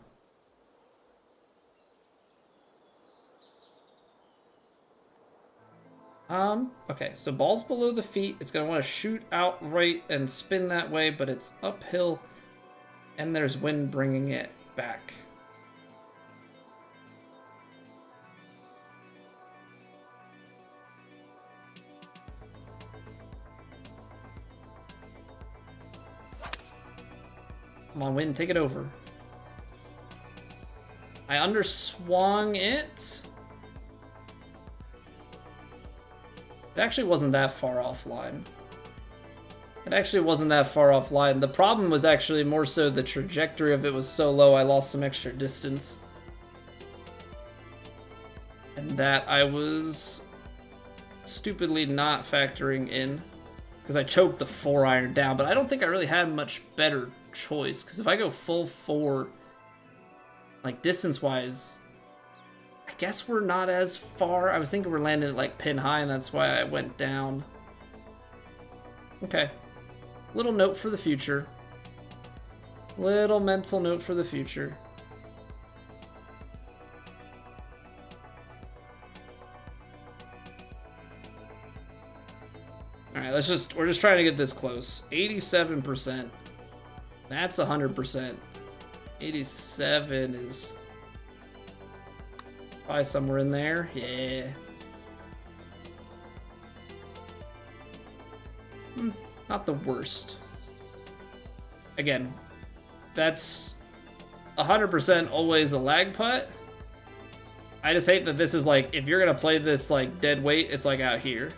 Okay, so ball's below the feet. It's gonna want to shoot out right and spin that way, but it's uphill and there's wind bringing it back. Come on, wind, take it over. I underswung it. It actually wasn't that far offline. It actually wasn't that far offline. The problem was actually more so the trajectory of it was so low I lost some extra distance. And that I was stupidly not factoring in. Because I choked the 4-iron down, but I don't think I really had much better choice. Because if I go full 4, like distance-wise, I guess we're not as far. I was thinking we're landing at like pin high, and that's why I went down. Okay. Little note for the future. Little mental note for the future. All right, we're just trying to get this close. 87%. That's 100%. 87 is probably somewhere in there. Yeah. Not the worst. Again, that's 100% always a lag putt. I just hate that this is like, if you're going to play this like dead weight, it's like out here.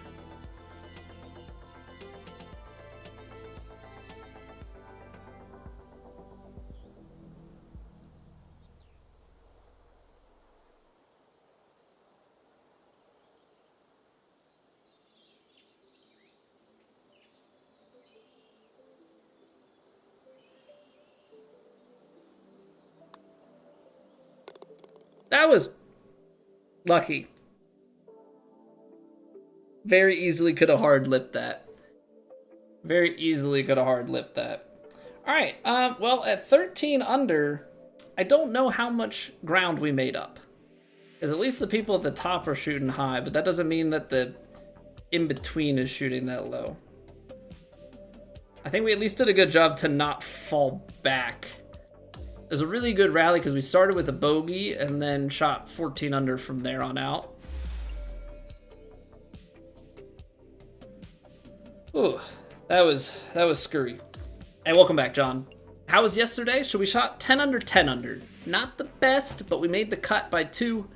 That was lucky. Very easily could have hard lipped that. Very easily could have hard lipped that. All right, well, at 13 under, I don't know how much ground we made up. Because at least the people at the top are shooting high, but that doesn't mean that the in-between is shooting that low. I think we at least did a good job to not fall back. It was a really good rally because we started with a bogey and then shot 14 under from there on out. Ooh, that was scurry. Hey, welcome back, John. How was yesterday? So we shot 10 under, 10 under. Not the best, but we made the cut by 2.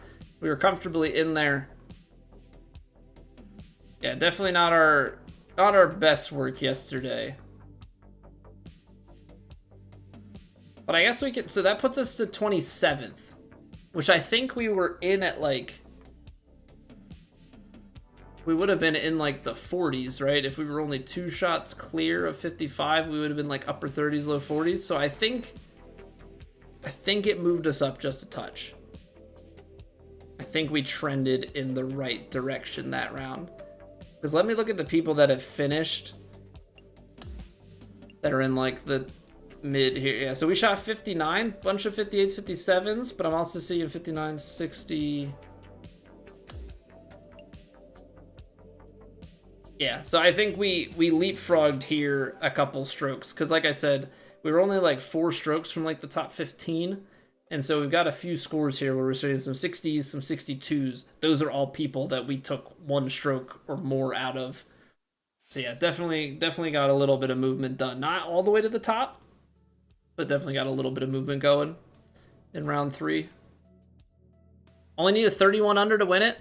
We were comfortably in there. Yeah, definitely not our Not our best work yesterday. But I guess we could, so that puts us to 27th, which I think we were in at like, we would have been in like the 40s, right? If we were only 2 shots clear of 55, we would have been like upper 30s, low 40s. So I think it moved us up just a touch. I think we trended in the right direction that round. Because let me look at the people that have finished that are in like the mid here. Yeah, so we shot 59, bunch of 58s, 57s, but I'm also seeing 59, 60. Yeah, so I think we leapfrogged here a couple strokes, because like I said, we were only like 4 strokes from like the top 15, and so we've got a few scores here where we're seeing some 60s, some 62s. Those are all people that we took 1 stroke or more out of. So yeah, definitely got a little bit of movement done. Not all the way to the top, but definitely got a little bit of movement going in round 3. Only need a 31 under to win it.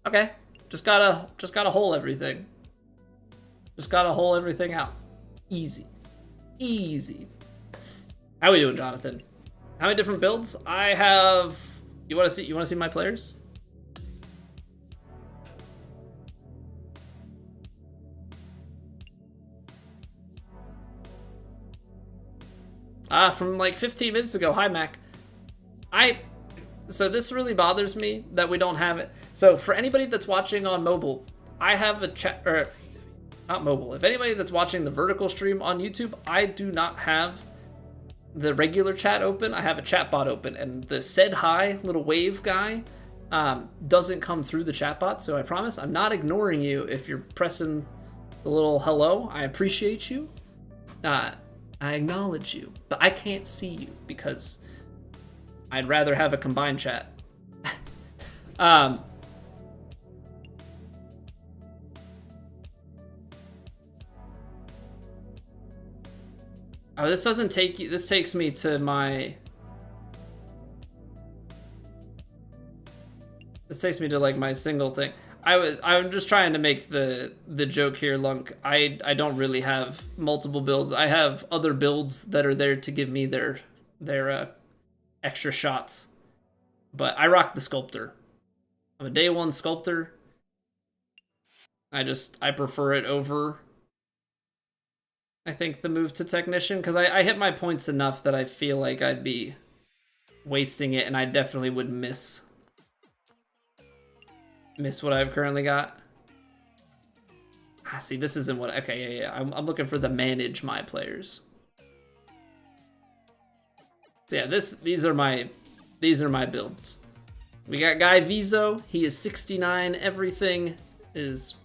Okay. Just gotta hole everything. Just gotta hole everything out. Easy. Easy. How we doing, Jonathan? How many different builds? I have, you wanna see my players? From like 15 minutes ago. Hi, Mac. So this really bothers me that we don't have it. So for anybody that's watching on mobile, I have a chat, or not mobile. If anybody that's watching the vertical stream on YouTube, I do not have the regular chat open. I have a chat bot open, and the said hi little wave guy doesn't come through the chat bot. So I promise I'm not ignoring you if you're pressing the little hello. I appreciate you. I acknowledge you, but I can't see you because I'd rather have a combined chat. Oh, this doesn't take you. This takes me to my. This takes me to like my single thing. I'm just trying to make the joke here, Lunk. I don't really have multiple builds. I have other builds that are there to give me their extra shots. But I rock the sculptor. I'm a day 1 sculptor. I prefer it over, I think, the move to technician, because I hit my points enough that I feel like I'd be wasting it, and I definitely would miss what I've currently got. See, this isn't what. Okay, yeah. I'm looking for the manage my players. So yeah, these are my builds. We got Guy Vizo. He is 69. Everything is.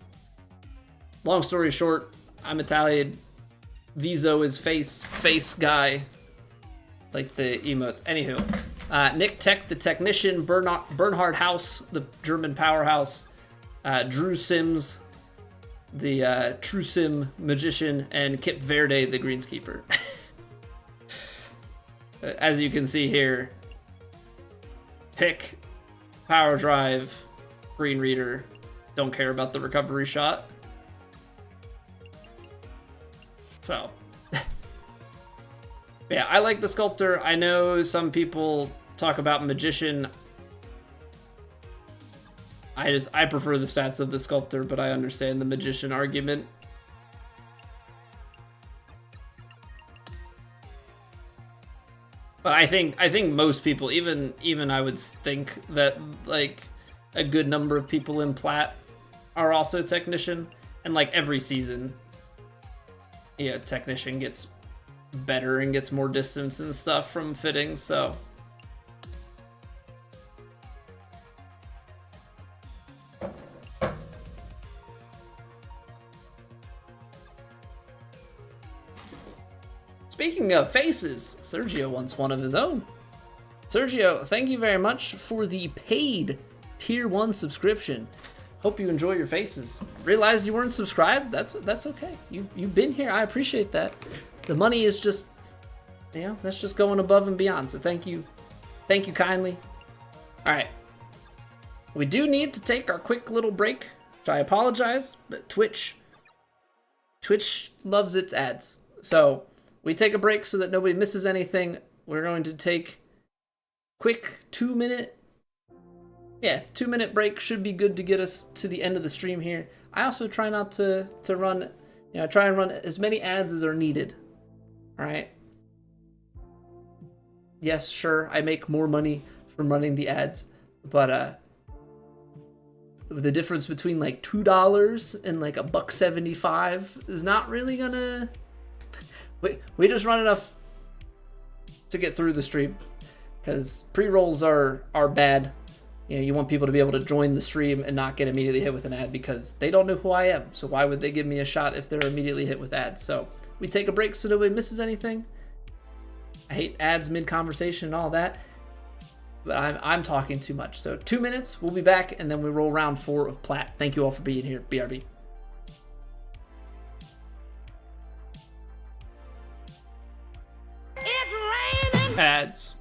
Long story short, I'm Italian. Vizo is face guy, like the emotes. Anywho, Nick Tech, the technician, Bernhard Haus, the German powerhouse, Drew Sims, the True Sim magician, and Kip Verde, the greenskeeper. As you can see here, pick, power drive, green reader, don't care about the recovery shot. So, yeah, I like the sculptor. I know some people talk about magician. I prefer the stats of the sculptor, but I understand the magician argument. But I think most people, even I would think that like a good number of people in Plat are also technician, and like every season, yeah, technician gets better and gets more distance and stuff from fittings, so. Speaking of faces, Sergio wants one of his own. Sergio, thank you very much for the paid Tier 1 subscription. Hope you enjoy your faces. Realized you weren't subscribed? That's okay. You've been here. I appreciate that. The money is just, you know, that's just going above and beyond. So thank you kindly. All right. We do need to take our quick little break So I apologize, but Twitch loves its ads. So we take a break so that nobody misses anything. We're going to take quick 2-minute break. Should be good to get us to the end of the stream here. I also try not to run, I try and run as many ads as are needed. All right. Yes, sure, I make more money from running the ads, but the difference between like $2 and like $1.75 is not really gonna. We just run enough to get through the stream, because pre-rolls are bad. You want people to be able to join the stream and not get immediately hit with an ad, because they don't know who I am. So why would they give me a shot if they're immediately hit with ads? So we take a break so nobody misses anything. I hate ads mid-conversation and all that, but I'm talking too much. So 2 minutes, we'll be back, and then we roll round 4 of Plat. Thank you all for being here. BRB. It's raining. Ads.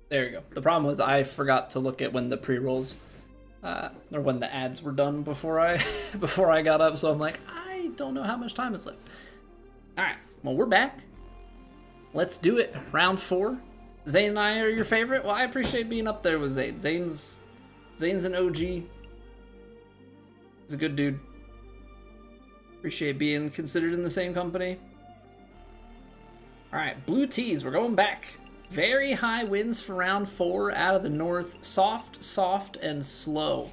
There you go. The problem was I forgot to look at when the pre-rolls, or when the ads were done before I got up. So I'm like, I don't know how much time is left. All right. Well, we're back. Let's do it. Round 4. Zane and I are your favorite. Well, I appreciate being up there with Zane. Zane's an OG. He's a good dude. Appreciate being considered in the same company. All right, blue tees. We're going back. Very high winds for round 4 out of the north. Soft, soft, and slow.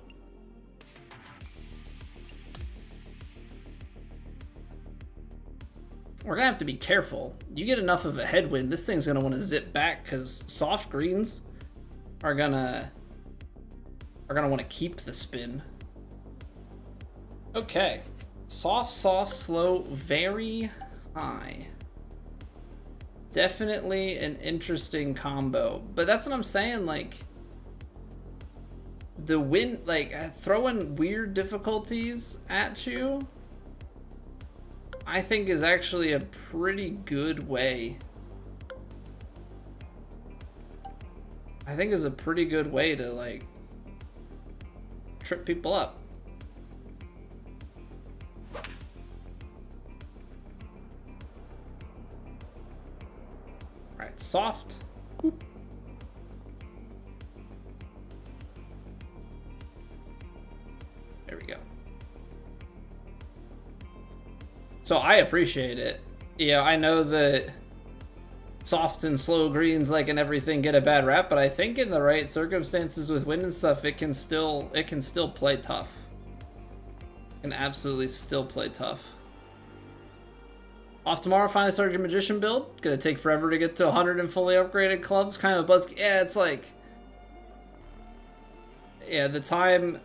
We're gonna have to be careful. You get enough of a headwind, this thing's gonna want to zip back, because soft greens are gonna want to keep the spin. Okay, soft, soft, slow, very high. Definitely an interesting combo, but that's what I'm saying. Like, the wind, like throwing weird difficulties at you, I think is actually a pretty good way. I think is a pretty good way to like trip people up. All right, soft. Boop. There we go. So I appreciate it. Yeah, I know that soft and slow greens, like, and everything get a bad rap, but I think in the right circumstances with wind and stuff, it can still play tough. Can absolutely still play tough. Off tomorrow, finally started your Magician build. Gonna take forever to get to 100 and fully upgraded clubs. Kind of a buzz. Yeah, it's like... Yeah, the time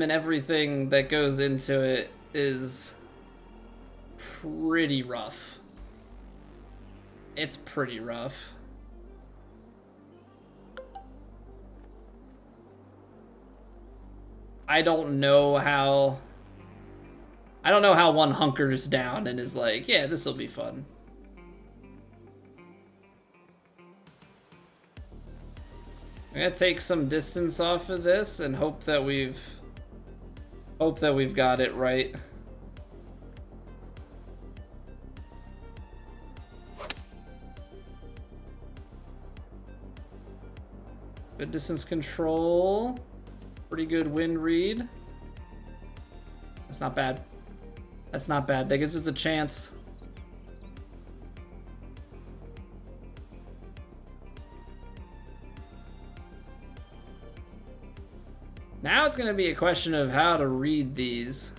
and everything that goes into it is pretty rough. It's pretty rough. I don't know how one hunkers down and is like, yeah, this will be fun. I'm gonna take some distance off of this and hope that we've got it right. Good distance control. Pretty good wind read. That's not bad. That's not bad. That gives us a chance. Now it's going to be a question of how to read these.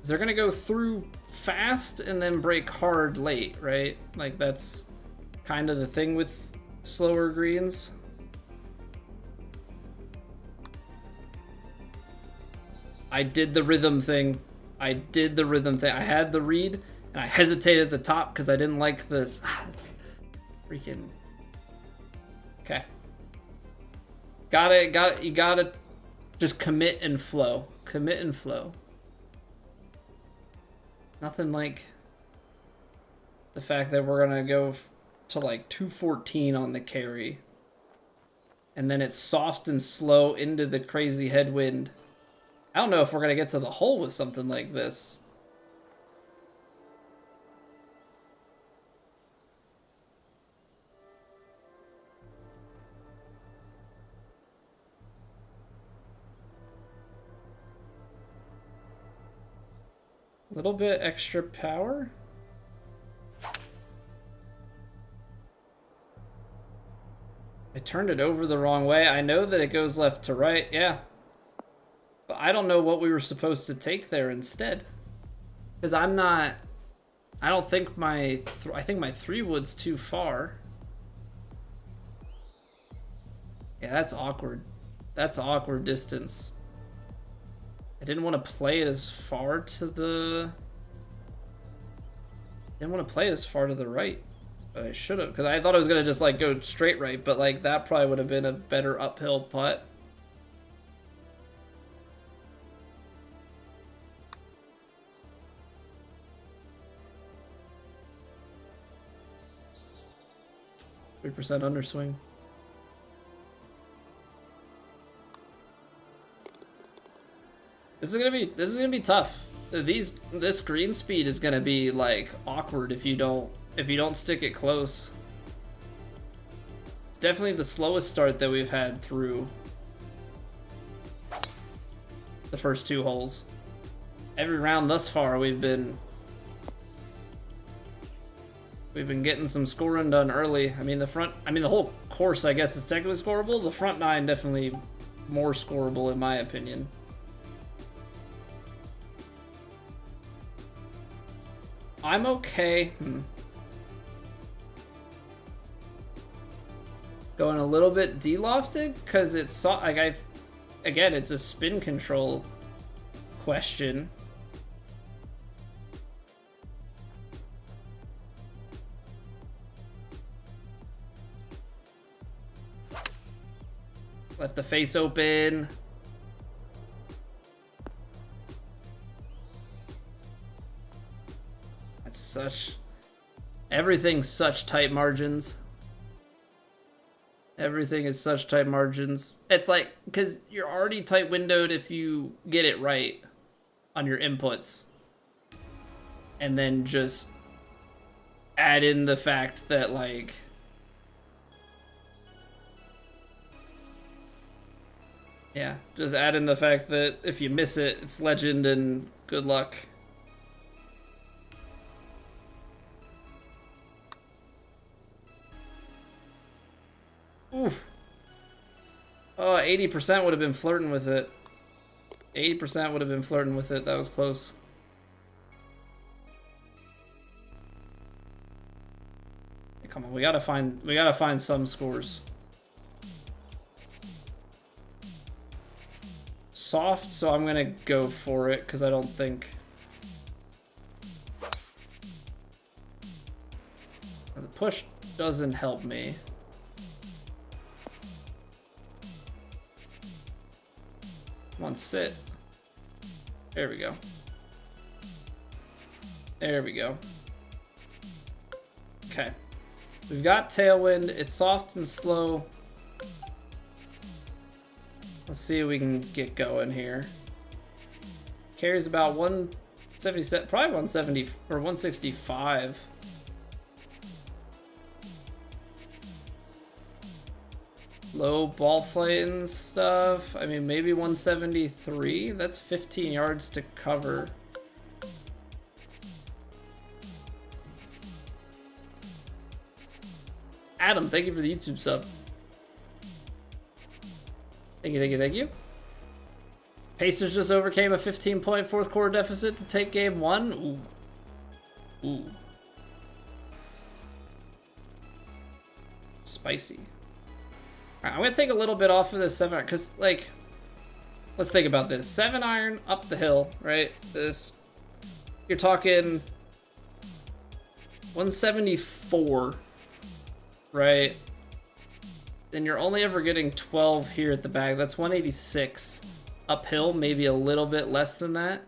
They're going to go through fast and then break hard late, right? Like that's kind of the thing with slower greens. I did the rhythm thing. I had the read, and I hesitated at the top because I didn't like this. It's freaking... Okay. Got it. You gotta just commit and flow. Commit and flow. Nothing like the fact that we're gonna go to like 214 on the carry. And then it's soft and slow into the crazy headwind. I don't know if we're going to get to the hole with something like this. A little bit extra power. I turned it over the wrong way. I know that it goes left to right. Yeah. But I don't know what we were supposed to take there instead. Because I don't think I think my 3-wood's too far. Yeah, that's awkward. That's awkward distance. I didn't want to play it as far to the... right. But I should have, because I thought I was going to just like go straight right, but like that probably would have been a better uphill putt. %, underswing. This is gonna be tough. This green speed is gonna be like awkward if you don't stick it close. It's definitely the slowest start that we've had through the first 2 holes. Every round thus far we've been getting some scoring done early. I mean the whole course I guess is technically scoreable. The front 9 definitely more scoreable in my opinion. I'm okay. Going a little bit de-lofted because it's like again, it's a spin control question. Left the face open. Everything's such tight margins. Everything is such tight margins. It's like, because you're already tight windowed if you get it right on your inputs. And then just add in the fact that, like, yeah, just add in the fact that if you miss it, it's legend and good luck. Oof. Oh, 80% would have been flirting with it. 80% would have been flirting with it. That was close. Hey, come on, we gotta find some scores. Soft, so I'm gonna go for it because I don't think the push doesn't help me. Come on, sit. There we go. There we go. Okay. We've got tailwind. It's soft and slow. Let's see if we can get going here. Carries about 177, probably 170 or 165. Low ball flight and stuff. I mean, maybe 173. That's 15 yards to cover. Adam, thank you for the YouTube sub. Thank you, thank you, thank you. Pacers just overcame a 15-point fourth quarter deficit to take game one. Ooh. Ooh. Spicy. Alright, I'm going to take a little bit off of this 7 iron, because, like, let's think about this. 7 iron up the hill, right? This, you're talking 174, right? Then you're only ever getting 12 here at the bag. That's 186 uphill, maybe a little bit less than that.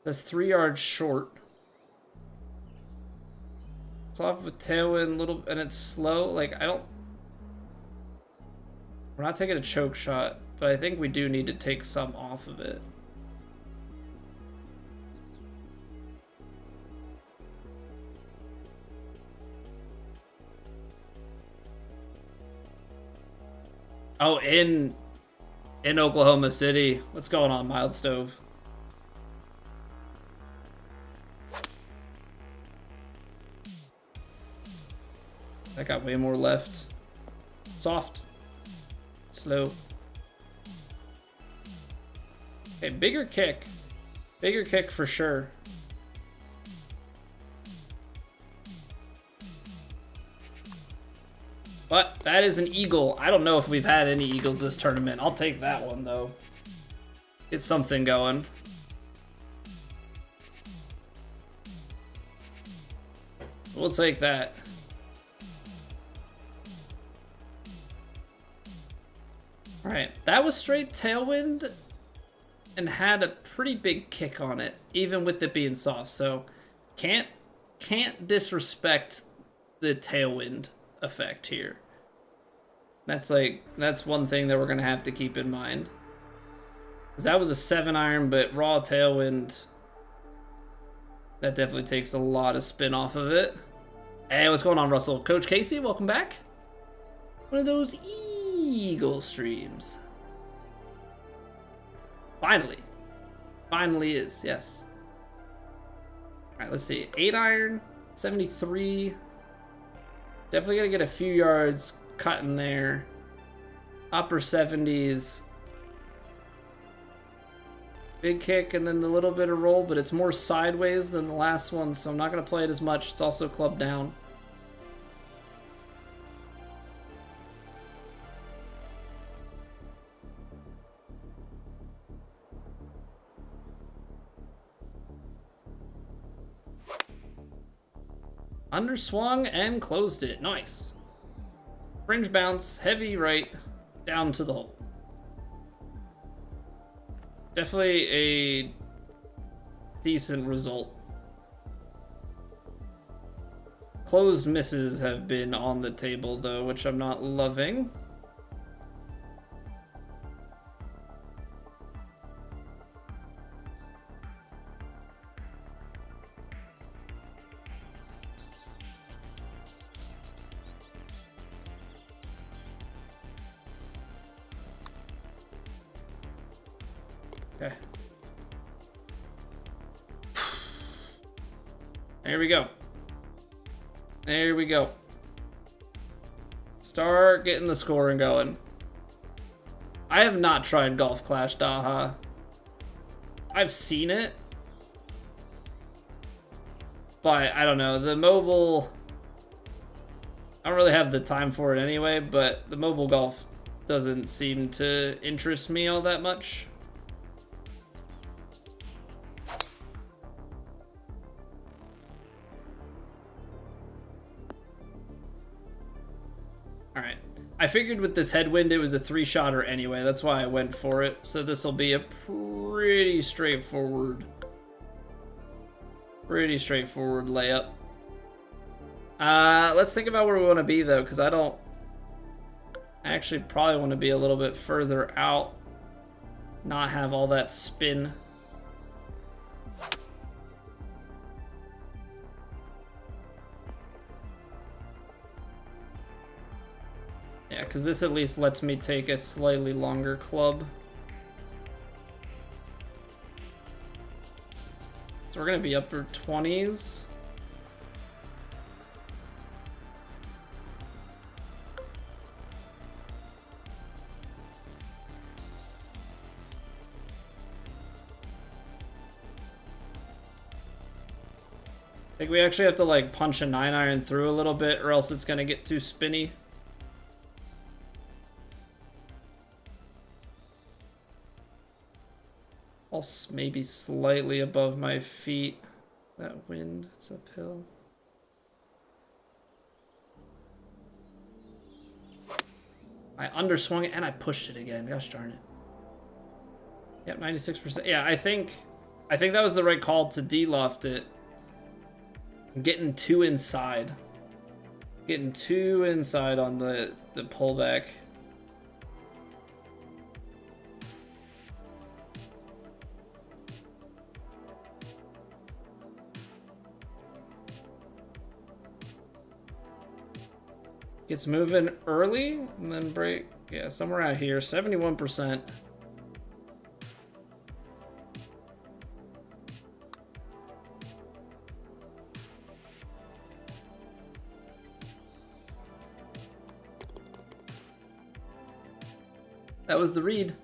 That's 3 yards short. It's off with tailwind, little, and it's slow. Like, I don't. We're not taking a choke shot, but I think we do need to take some off of it. Oh, in Oklahoma City. What's going on, Mild Stove? That got way more left. Soft. Slow. Okay, bigger kick. Bigger kick for sure. But that is an eagle. I don't know if we've had any eagles this tournament. I'll take that one, though. Get something going. We'll take that. Alright, that was straight tailwind and had a pretty big kick on it, even with it being soft. So can't disrespect the tailwind effect here. That's one thing that we're gonna have to keep in mind. 'Cause that was a 7 iron, but raw tailwind, that definitely takes a lot of spin off of it. Hey, what's going on, Russell? Coach Casey, welcome back. One of those Eagle streams. Finally is, yes. All right, let's see. 8 iron, 73. Definitely gonna get a few yards cut in there. Upper 70s. Big kick and then a little bit of roll, but it's more sideways than the last one, so I'm not gonna play it as much. It's also clubbed down. Underswung and closed it. Nice. Fringe bounce, heavy right, down to the hole. Definitely a decent result. Closed misses have been on the table, though, which I'm not loving. Okay. There we go. There we go. Start getting the scoring going. I have not tried Golf Clash Daha. I've seen it, but I don't know. The mobile, I don't really have the time for it anyway, but the mobile golf doesn't seem to interest me all that much. All right. I figured with this headwind it was a 3-shotter anyway. That's why I went for it. So this will be a pretty straightforward layup. Let's think about where we want to be though, because I actually probably want to be a little bit further out, not have all that spin. Yeah, because this at least lets me take a slightly longer club. So we're going to be upper 20s. I think we actually have to like punch a 9-iron through a little bit or else it's going to get too spinny. Pulse maybe slightly above my feet. That wind, it's uphill. I underswung it and I pushed it again. Gosh darn it. Yep, 96%. Yeah, I think that was the right call to de-loft it. I'm getting too inside. Getting too inside on the pullback. Gets moving early and then break. Yeah, somewhere out here, 71%. That was the read.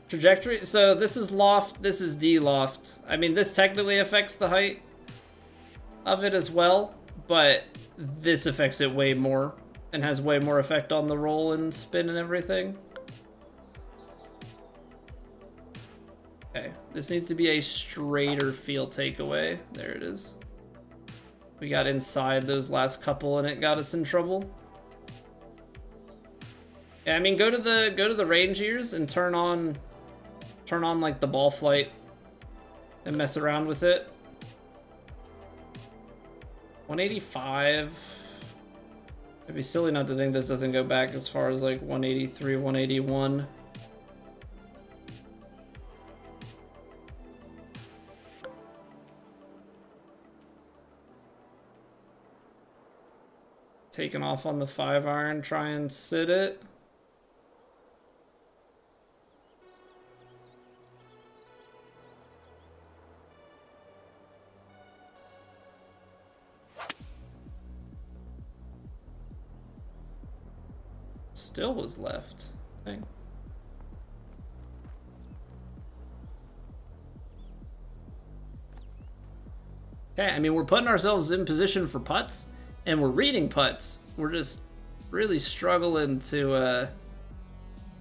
Trajectory, so this is loft, this is de-loft. I mean, this technically affects the height of it as well, but this affects it way more and has way more effect on the roll and spin and everything. Okay, this needs to be a straighter feel takeaway. There it is. We got inside those last couple and it got us in trouble. Yeah, I mean, go to the range ears and turn on like the ball flight and mess around with it. 185. It'd be silly not to think this doesn't go back as far as like 183, 181. Taking off on the 5-iron, try and sit it. Still was left. Dang. Okay, I mean, we're putting ourselves in position for putts, and we're reading putts. We're just really struggling to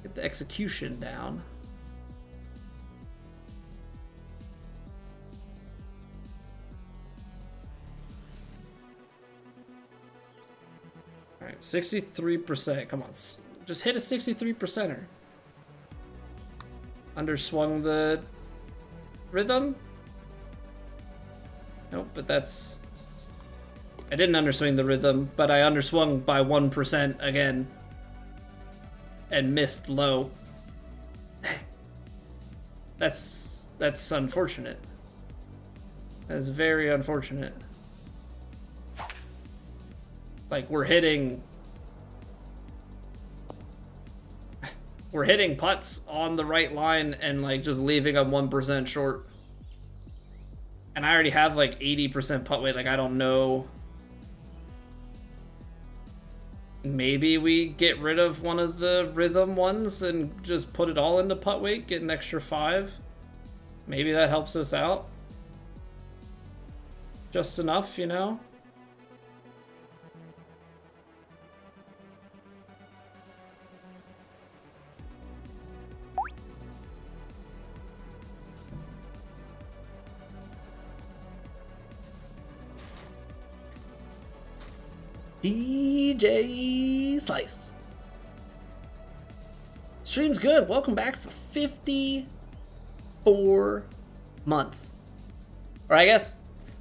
get the execution down. All right, 63%. Come on, just hit a 63%er. Underswung the rhythm. Nope, but that's... I didn't underswing the rhythm, but I underswung by 1% again. And missed low. That's unfortunate. That's very unfortunate. Like, we're hitting putts on the right line and like just leaving them 1% short. And I already have like 80% putt weight. Like, I don't know Maybe we get rid of one of the rhythm ones and just put it all into putt weight, get an extra 5. Maybe that helps us out. Just enough, you know? DJ Slice. Stream's good. Welcome back for 54 months. Or I guess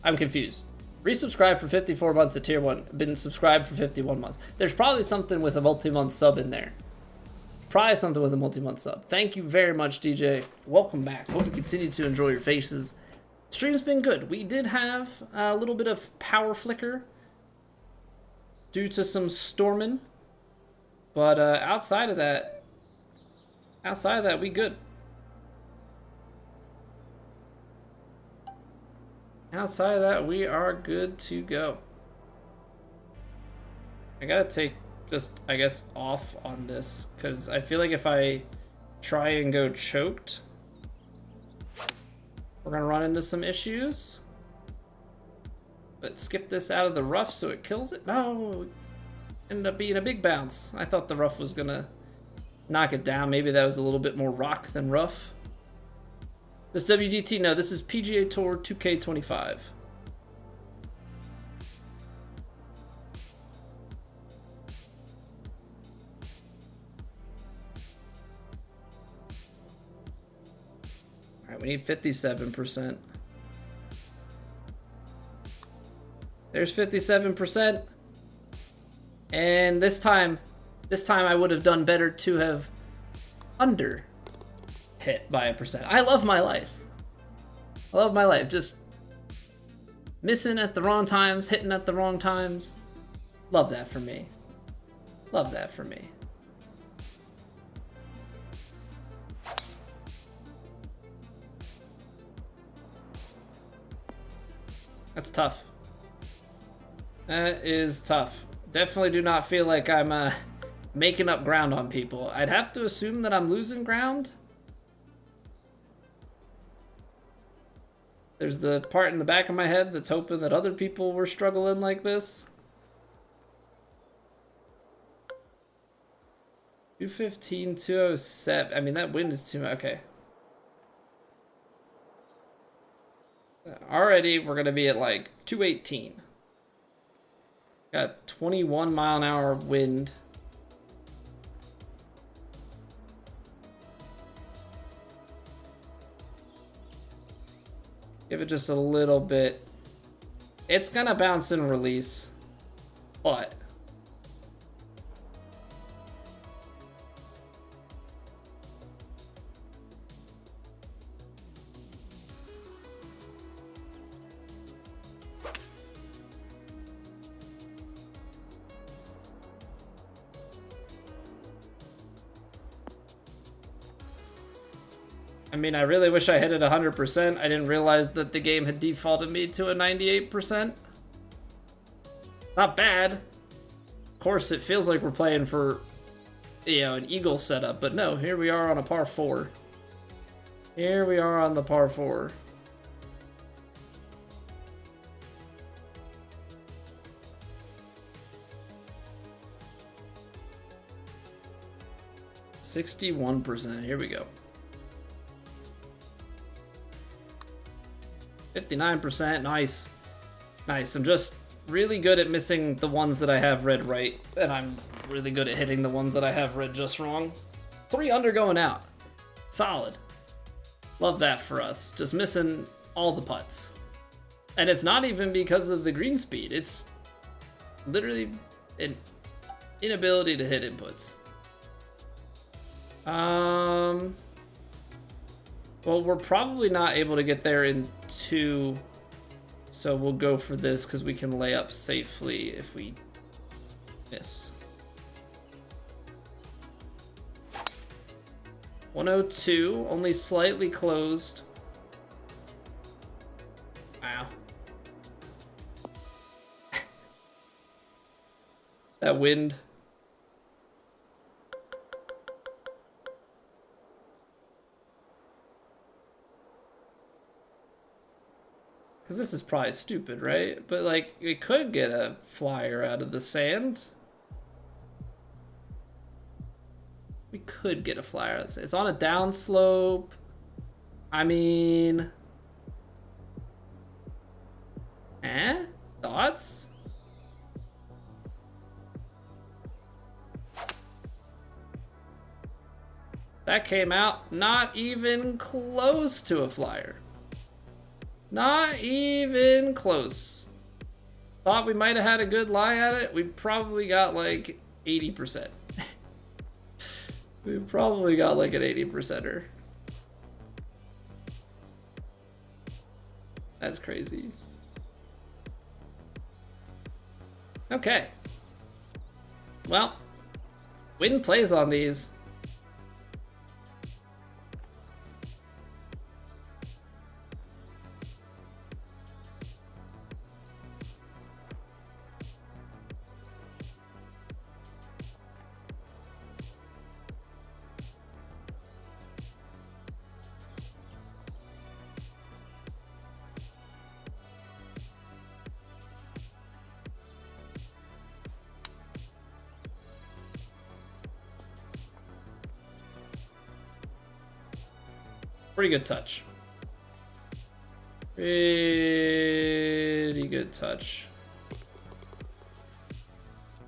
I'm confused. Resubscribed for 54 months at tier 1. Been subscribed for 51 months. There's probably something with a multi-month sub in there. Probably something with a multi-month sub. Thank you very much, DJ. Welcome back. Hope you continue to enjoy your faces. Stream's been good. We did have a little bit of power flicker due to some storming, but outside of that, we good. Outside of that, we are good to go. I gotta take just, I guess, off on this, because I feel like if I try and go choked, we're gonna run into some issues. But skip this out of the rough so it kills it. No, ended up being a big bounce. I thought the rough was gonna knock it down. Maybe that was a little bit more rock than rough. This WGT, no, this is PGA Tour 2K25. All right, we need 57%. There's 57%. And this time I would have done better to have under hit by a percent. I love my life. I love my life. Just missing at the wrong times, hitting at the wrong times. Love that for me. Love that for me. That's tough. That is tough. Definitely do not feel like I'm making up ground on people. I'd have to assume that I'm losing ground. There's the part in the back of my head that's hoping that other people were struggling like this. 215, 207. I mean, that wind is too much. Okay. Already, we're going to be at like 218. Got 21 mile an hour wind. Give it just a little bit. It's gonna bounce and release, but I mean, I really wish I hit it 100%. I didn't realize that the game had defaulted me to a 98%. Not bad. Of course, it feels like we're playing for, you know, an eagle setup, but no, here we are on a par 4. Here we are on the par 4. %. Here we go. 59%, nice. Nice, I'm just really good at missing the ones that I have read right, and I'm really good at hitting the ones that I have read just wrong. 3 under going out. Solid. Love that for us. Just missing all the putts. And it's not even because of the green speed, it's literally an inability to hit inputs. Well, we're probably not able to get there in 2, so we'll go for this because we can lay up safely if we miss. 102, only slightly closed. Wow. That wind Because this is probably stupid, right? But, like, we could get a flyer out of the sand. We could get a flyer out of the sand. It's on a downslope. I mean... Thoughts? That came out not even close to a flyer. Not even close. Thought we might have had a good lie at it. We probably got like 80%. We probably got like an 80%er. That's crazy. Okay. Well, wind plays on these. Pretty good touch. Pretty good touch.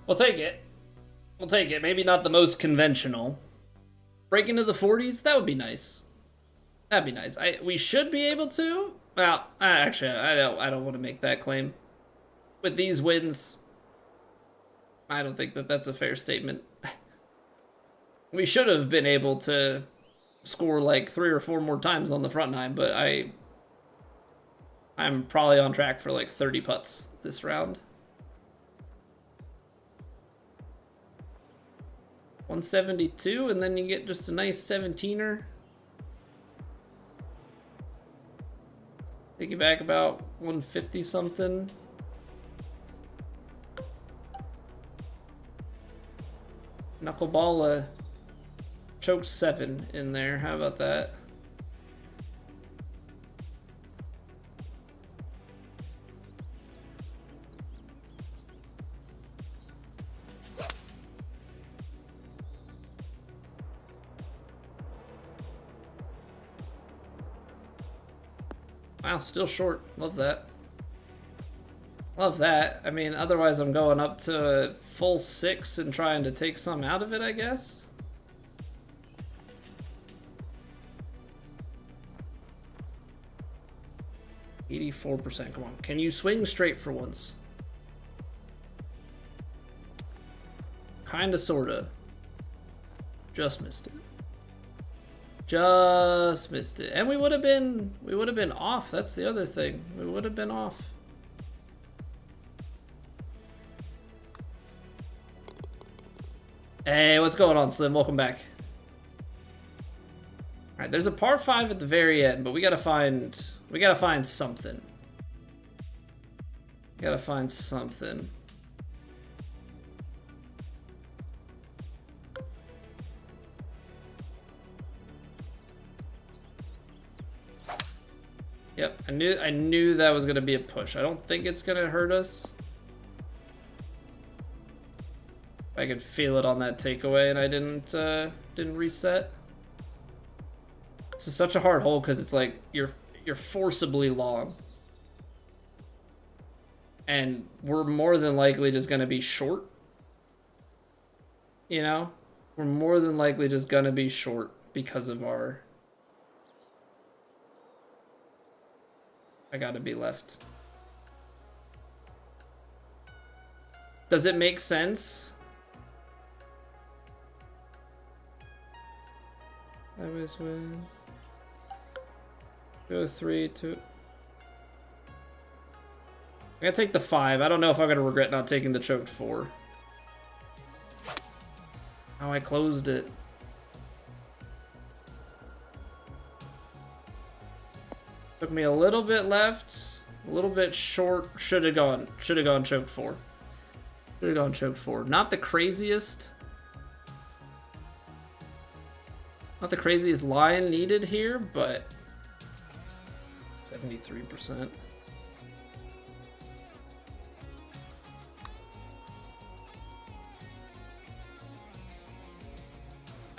We'll take it. We'll take it. Maybe not the most conventional. Break into the 40s? That would be nice. That'd be nice. We should be able to. Well, actually, I don't want to make that claim. With these wins, I don't think that that's a fair statement. We should have been able to score like 3 or 4 more times on the front nine, but I'm probably on track for like 30 putts this round. 172, and then you get just a nice 17er. Take you back about 150 something. Knuckleball choke 7 in there. How about that? Wow, still short. Love that. Love that. I mean, otherwise I'm going up to a full 6 and trying to take some out of it, I guess. %. Come on. Can you swing straight for once? Kinda, sorta. Just missed it. Just missed it. And we would have been off. That's the other thing. We would have been off. Hey, what's going on, Slim? Welcome back. All right, there's a par 5 at the very end, but we gotta find something. We gotta find something. Yep, I knew that was gonna be a push. I don't think it's gonna hurt us. I could feel it on that takeaway, and I didn't reset. This is such a hard hole because it's like you're forcibly long, and we're more than likely just gonna be short. You know, we're more than likely just gonna be short because of our. I gotta be left. Does it make sense? I was win. Go 3, 2. I'm gonna take the 5. I don't know if I'm gonna regret not taking the choked 4. Oh, I closed it. Took me a little bit left, a little bit short. Should have gone choked 4. Should have gone choked 4. Not the craziest. Not the craziest line needed here, but 73%.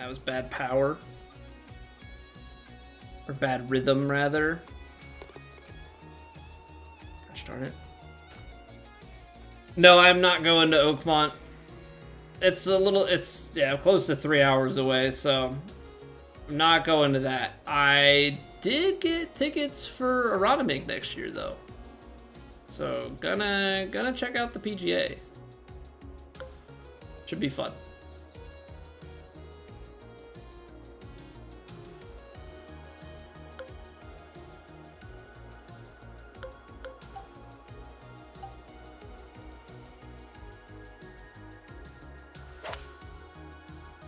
That was bad power. Or bad rhythm, rather. Gosh darn it. No, I'm not going to Oakmont. It's yeah, close to 3 hours away, so I'm not going to that. I did get tickets for Aronimink next year, though. So, gonna check out the PGA. Should be fun.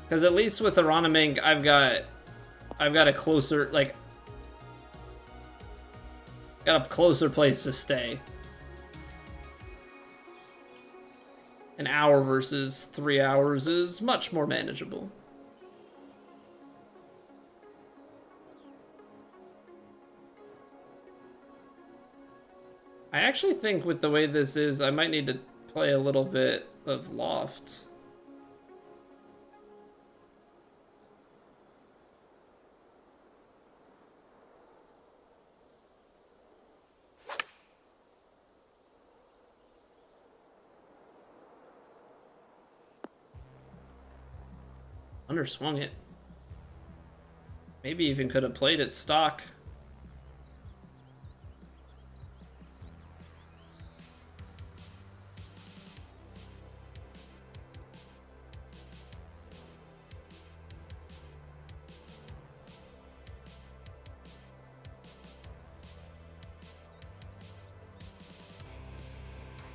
Because at least with Aronimink, I've got a closer, like, got a closer place to stay. An hour versus 3 hours is much more manageable. I actually think with the way this is, I might need to play a little bit of Loft. Underswung it. Maybe even could have played it stock.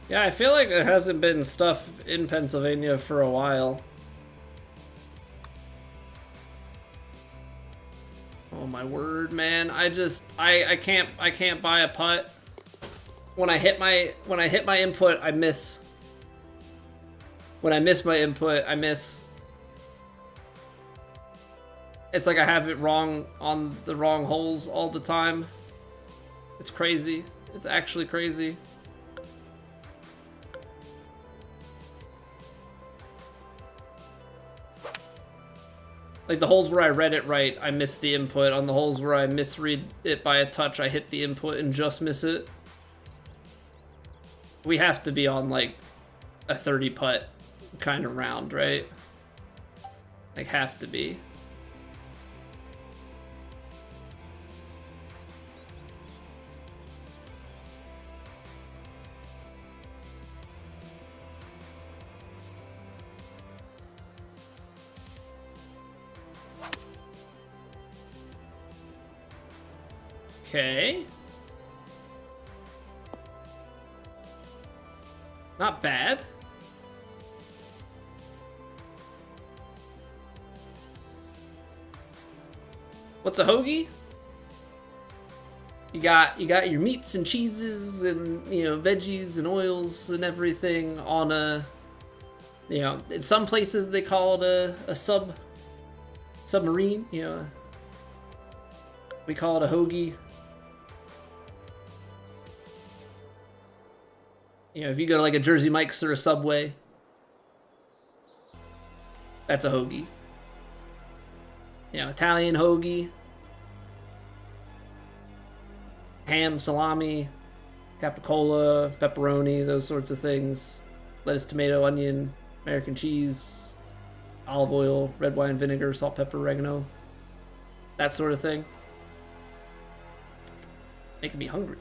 Yeah, I feel like there hasn't been stuff in Pennsylvania for a while. Oh my word, man! I can't buy a putt. When I hit my input, I miss. When I miss my input, I miss. It's like I have it wrong on the wrong holes all the time. It's crazy. It's actually crazy. Like the holes where I read it right, I missed the input. On the holes where I misread it by a touch, I hit the input and just miss it. We have to be on like a 30 putt kind of round, right? Like have to be. Okay. Not bad. What's a hoagie? You got your meats and cheeses and, you know, veggies and oils and everything on a, you know, in some places they call it a submarine, you know. We call it a hoagie. You know, if you go to like a Jersey Mike's or a Subway, that's a hoagie. You know, Italian hoagie, ham, salami, capicola, pepperoni, those sorts of things. Lettuce, tomato, onion, American cheese, olive oil, red wine vinegar, salt, pepper, oregano. That sort of thing. Making me hungry.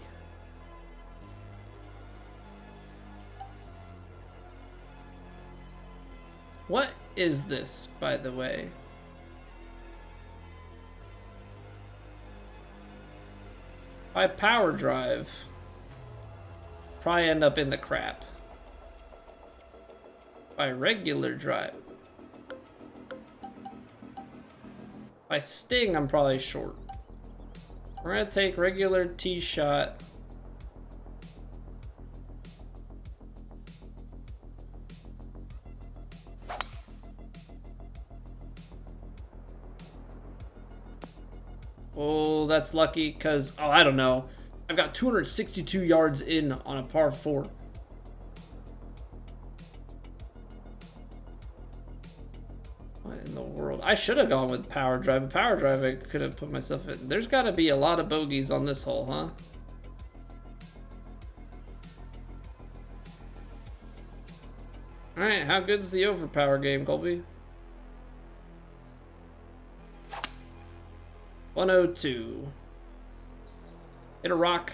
What is this, by the way? By power drive, probably end up in the crap. By regular drive. By sting, I'm probably short. We're gonna take regular tee shot. Oh, that's lucky because, oh, I don't know. I've got 262 yards in on a par 4. What in the world? I should have gone with power drive. But power drive, I could have put myself in. There's got to be a lot of bogeys on this hole, huh? All right, how good's the overpower game, Colby? 102. Hit a rock.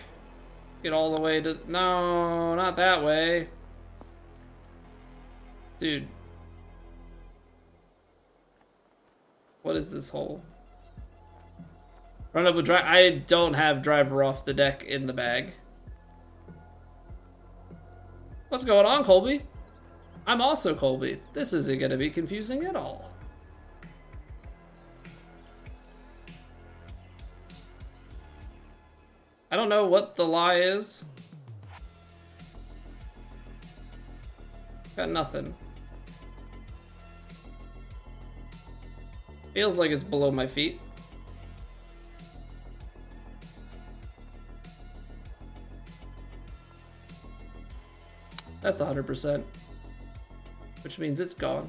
Get all the way to... No, not that way. Dude. What is this hole? Run up with drive. I don't have driver off the deck in the bag. What's going on, Colby? I'm also Colby. This isn't going to be confusing at all. I don't know what the lie is. Got nothing. Feels like it's below my feet. That's 100%. Which means it's gone.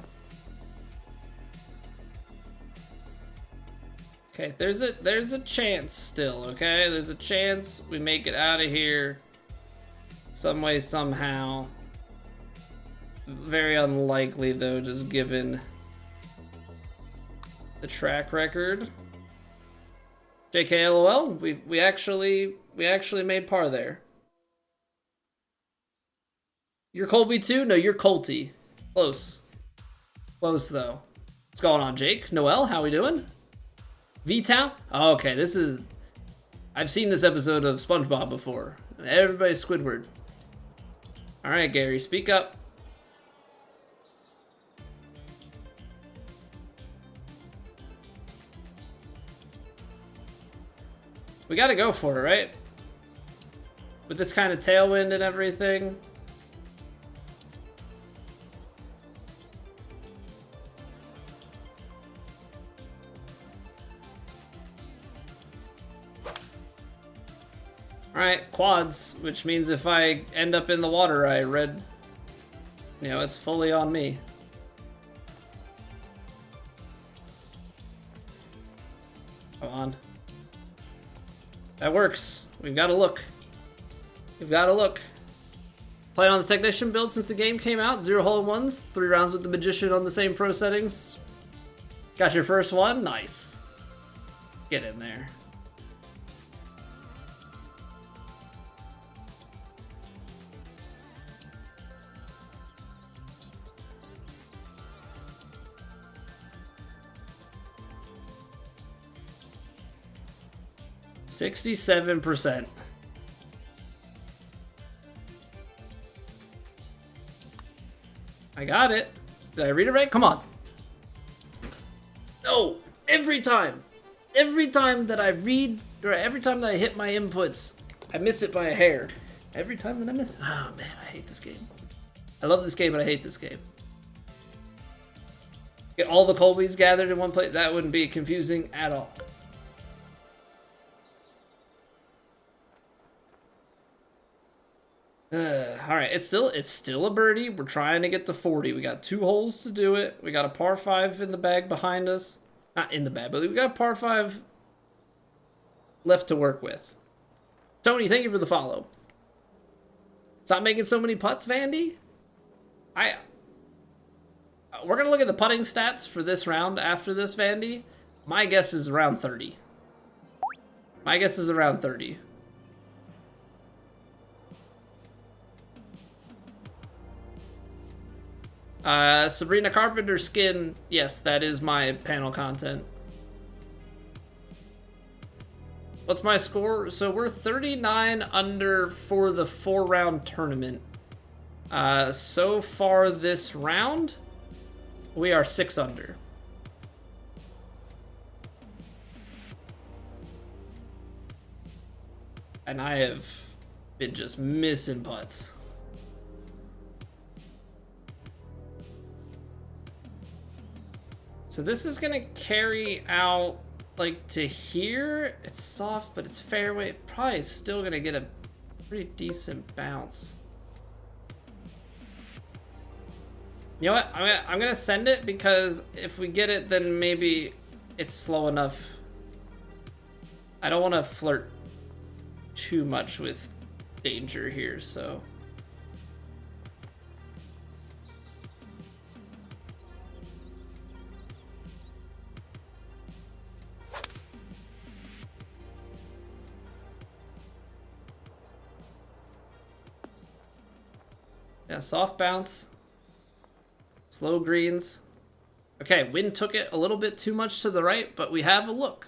Okay, there's a chance still, okay? There's a chance we make it out of here some way, somehow. Very unlikely though, just given the track record. JKLOL, we actually made par there. You're Colby too? No, you're Colty. Close. Close though. What's going on, Jake? Noel, how we doing? V-Town? Oh, okay, this is... I've seen this episode of SpongeBob before. Everybody's Squidward. Alright, Gary, speak up. We gotta go for it, right? With this kind of tailwind and everything. Alright, quads, which means if I end up in the water, I read, you know, it's fully on me. Come on. That works. We've got to look. We've got to look. Playing on the Technician build since the game came out. 0 hole-in-ones. 3 rounds with the Magician on the same pro settings. Got your first one? Nice. Get in there. $67%. I got it. Did I read it right? Come on. No, every time. Every time that I read, or every time that I hit my inputs, I miss it by a hair. Every time that I miss. Oh man, I hate this game. I love this game, but I hate this game. Get all the Colbys gathered in one place. That wouldn't be confusing at all. All right, it's still a birdie. We're trying to get to 40. We got 2 holes to do it. We got a par 5 in the bag behind us. Not in the bag, but we got a par 5 left to work with. Tony, thank you for the follow. Stop making so many putts, Vandy. We're gonna look at the putting stats for this round after this, Vandy. My guess is around 30. My guess is around 30. Sabrina Carpenter skin. Yes, that is my panel content. What's my score? So we're 39 under for the 4-round tournament. So far this round, we are 6 under. And I have been just missing putts. So this is gonna carry out like to here. It's soft, but it's fairway. Probably still gonna get a pretty decent bounce. You know what? I'm gonna send it because if we get it, then maybe it's slow enough. I don't want to flirt too much with danger here, so. Yeah, soft bounce. Slow greens. Okay, wind took it a little bit too much to the right, but we have a look.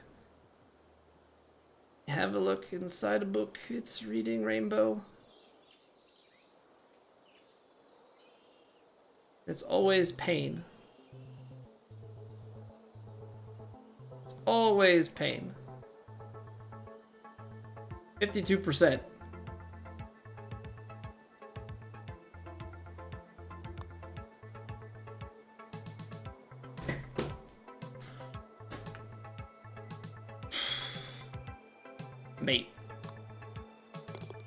Have a look inside a book. It's reading rainbow. It's always pain. It's always pain. 52%.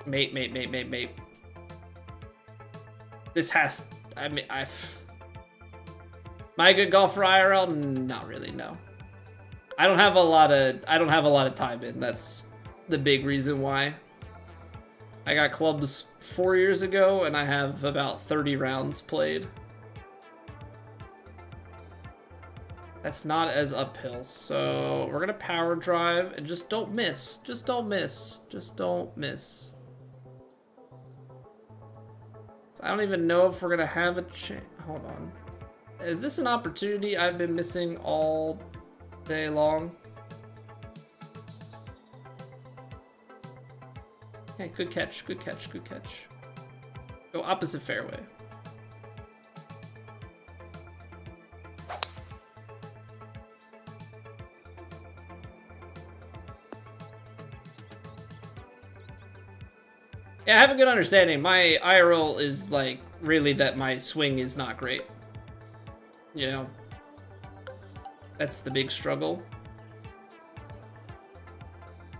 Mate. Mate. This has, I mean, am I a good golfer IRL? Not really, no. I don't have a lot of time in. That's the big reason why. I got clubs 4 years ago and I have about 30 rounds played. That's not as uphill, so we're gonna power drive and just don't miss. Just don't miss. Just don't miss. So I don't even know if we're gonna have a chance. Hold on. Is this an opportunity I've been missing all day long? Okay, good catch, good catch, good catch. Go opposite fairway. Yeah, I have a good understanding. My IRL is like really that my swing is not great. You know, that's the big struggle.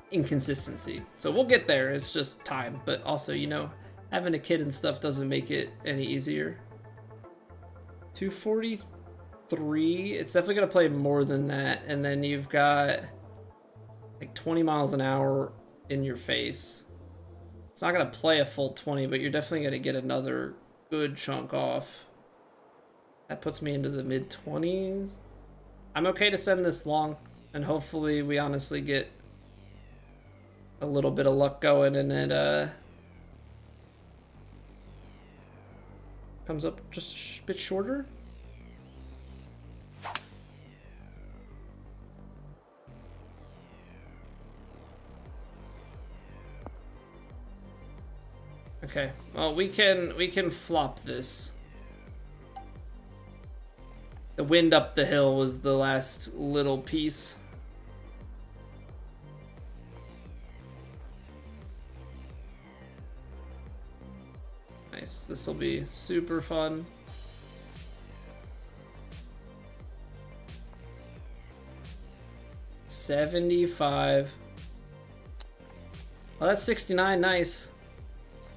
Inconsistency. So we'll get there. It's just time. But also, you know, having a kid and stuff doesn't make it any easier. 243. It's definitely going to play more than that. And then you've got like 20 miles an hour in your face. It's not going to play a full 20, but you're definitely going to get another good chunk off. That puts me into the mid-20s. I'm okay to send this long, and hopefully we honestly get a little bit of luck going, and it comes up just a bit shorter. Okay, well, we can flop this. The wind up the hill was the last little piece. Nice, this will be super fun. $75. Well, that's 69, nice.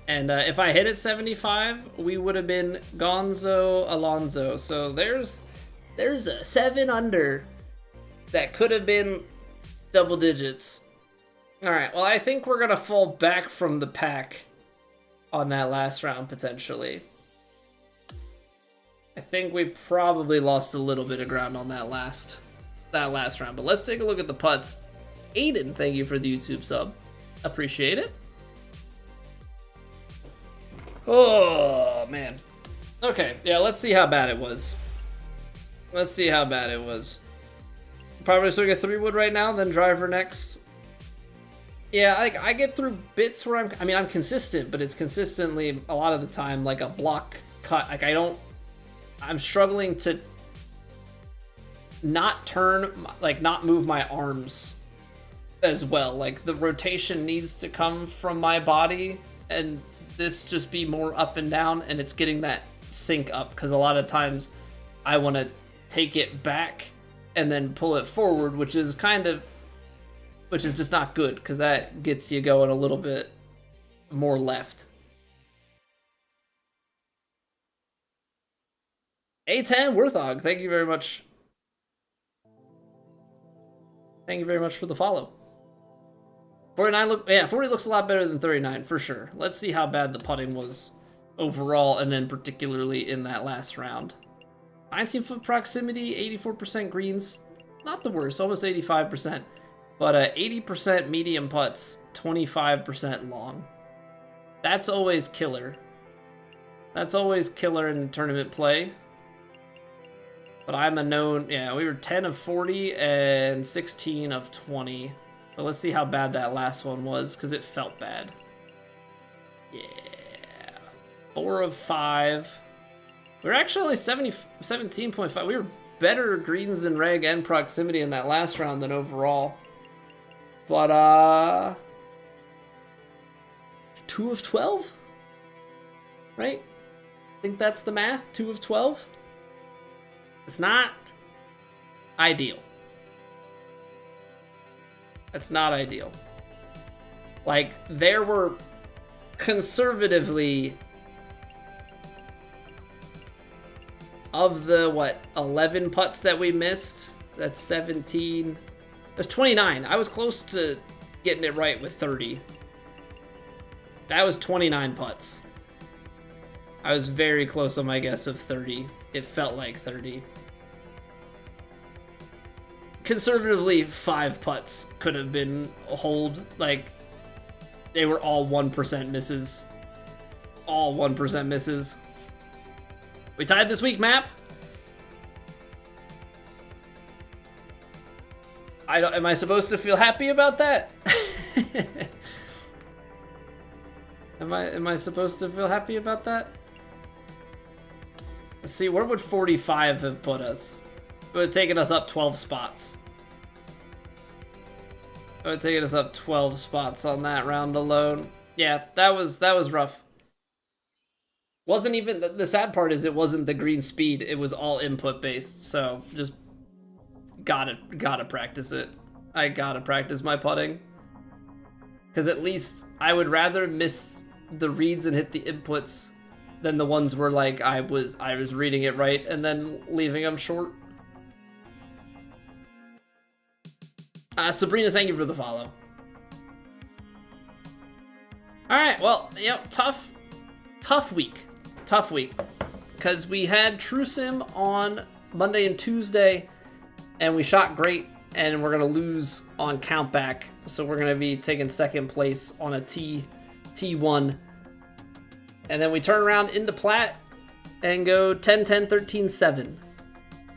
And if I hit at 75, we would have been Gonzo Alonso. So there's a 7 under that could have been double digits. All right, well, I think we're gonna fall back from the pack on that last round potentially. I think we probably lost a little bit of ground on that last round. But let's take a look at the putts. Aiden, thank you for the YouTube sub. Appreciate it. Oh, man. Okay, yeah, let's see how bad it was. Let's see how bad it was. Probably swing a 3-wood right now, then driver next. Yeah, like, I get through bits where I'm consistent, but it's consistently, a lot of the time, like a block cut. Like, I'm struggling to not turn, like, not move my arms as well. Like, the rotation needs to come from my body, and this just be more up and down, and it's getting that sync up, because a lot of times I want to take it back and then pull it forward, which is just not good, because that gets you going a little bit more left. A10 Werthog, thank you very much. Thank you very much for the follow. 40 looks a lot better than 39 for sure. Let's see how bad the putting was overall, and then particularly in that last round. 19-foot proximity, 84% greens, not the worst, almost 85%. But 80% medium putts, 25% long. That's always killer. That's always killer in tournament play. But I'm a known, yeah, we were 10 of 40 and 16 of 20. But let's see how bad that last one was, because it felt bad. Yeah. 4 of 5. We were actually only 17.5. We were better greens and reg and proximity in that last round than overall. But, it's 2 of 12? Right? I think that's the math, 2 of 12? It's not ideal. It's not ideal. Like, there were conservatively, of the, 11 putts that we missed, that's 17. There's 29. I was close to getting it right with 30. That was 29 putts. I was very close on my guess of 30. It felt like 30. Conservatively, 5 putts could have been a hold. Like, they were all 1% misses. All 1% misses. We tied this week, Map. Am I supposed to feel happy about that? Am I supposed to feel happy about that? Let's see, where would 45 have put us? It would have taken us up 12 spots. It would have taken us up 12 spots on that round alone. Yeah, that was rough. Wasn't even, the sad part is it wasn't the green speed, it was all input based, so just gotta practice it. I gotta practice my putting. Because at least I would rather miss the reads and hit the inputs than the ones where like I was reading it right and then leaving them short. Sabrina, thank you for the follow. Alright, well, tough week. Tough week. Because we had True Sim on Monday and Tuesday, and we shot great, and we're going to lose on countback. So we're going to be taking second place on a T1. And then we turn around into Plat and go 10-10,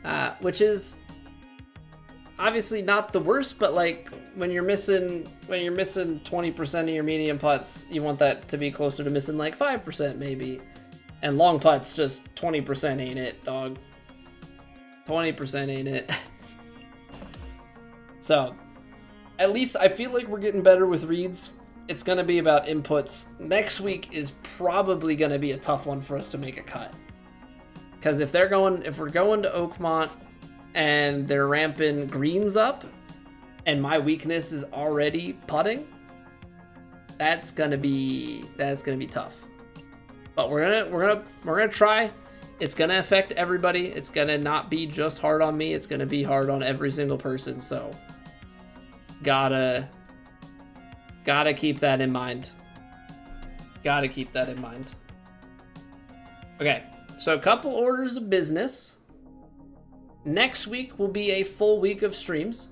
13-7. Which is obviously not the worst, but like when you're missing 20% of your medium putts, you want that to be closer to missing like 5% maybe. And long putts, just 20% ain't it, dog. 20% ain't it. So, at least I feel like we're getting better with reads. It's going to be about inputs. Next week is probably going to be a tough one for us to make a cut. Because if we're going to Oakmont and they're ramping greens up, and my weakness is already putting, that's gonna be tough. But we're gonna try. It's gonna affect everybody. It's gonna not be just hard on me. It's gonna be hard on every single person. So gotta keep that in mind. Gotta keep that in mind. Okay, so a couple orders of business. Next week will be a full week of streams,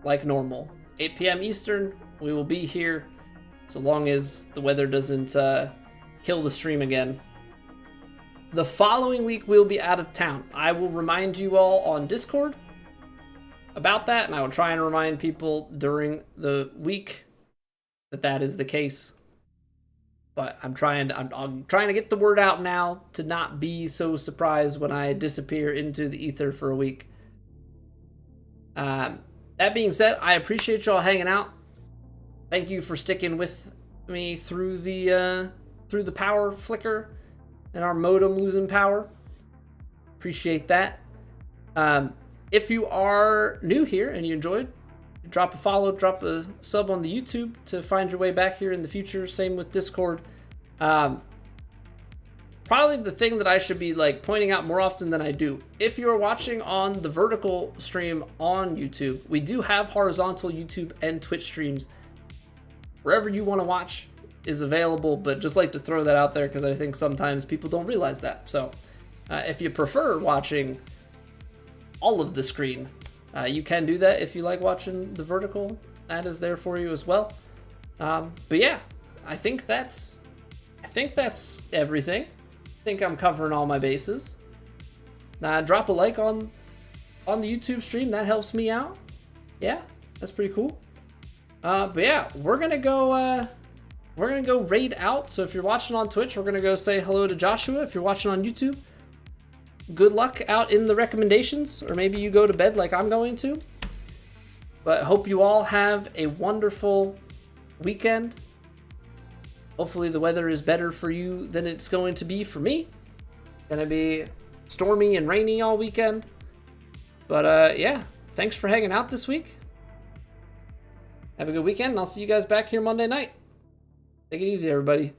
like normal. 8 p.m. Eastern, we will be here, so long as the weather doesn't kill the stream again. The following week, we'll be out of town. I will remind you all on Discord about that, and I will try and remind people during the week that is the case. But I'm trying to get the word out now to not be so surprised when I disappear into the ether for a week. That being said, I appreciate y'all hanging out. Thank you for sticking with me through the power flicker and our modem losing power. Appreciate that. If you are new here and you enjoyed, drop a follow, drop a sub on the YouTube to find your way back here in the future. Same with Discord. probably the thing that I should be like pointing out more often than I do. If you're watching on the vertical stream on YouTube, we do have horizontal YouTube and Twitch streams. Wherever you want to watch is available, but just like to throw that out there because I think sometimes people don't realize that. So if you prefer watching all of the screen, you can do that. If you like watching the vertical, that is there for you as well. But yeah, I think that's everything. I think I'm covering all my bases. Drop a like on the YouTube stream. That helps me out. Yeah, that's pretty cool. But yeah, we're gonna go raid out. So if you're watching on Twitch, we're gonna go say hello to Joshua. If you're watching on YouTube, good luck out in the recommendations, or maybe you go to bed like I'm going to. But hope you all have a wonderful weekend. Hopefully the weather is better for you than it's going to be for me. Gonna be stormy and rainy all weekend. But yeah, thanks for hanging out this week. Have a good weekend, and I'll see you guys back here Monday night. Take it easy, everybody.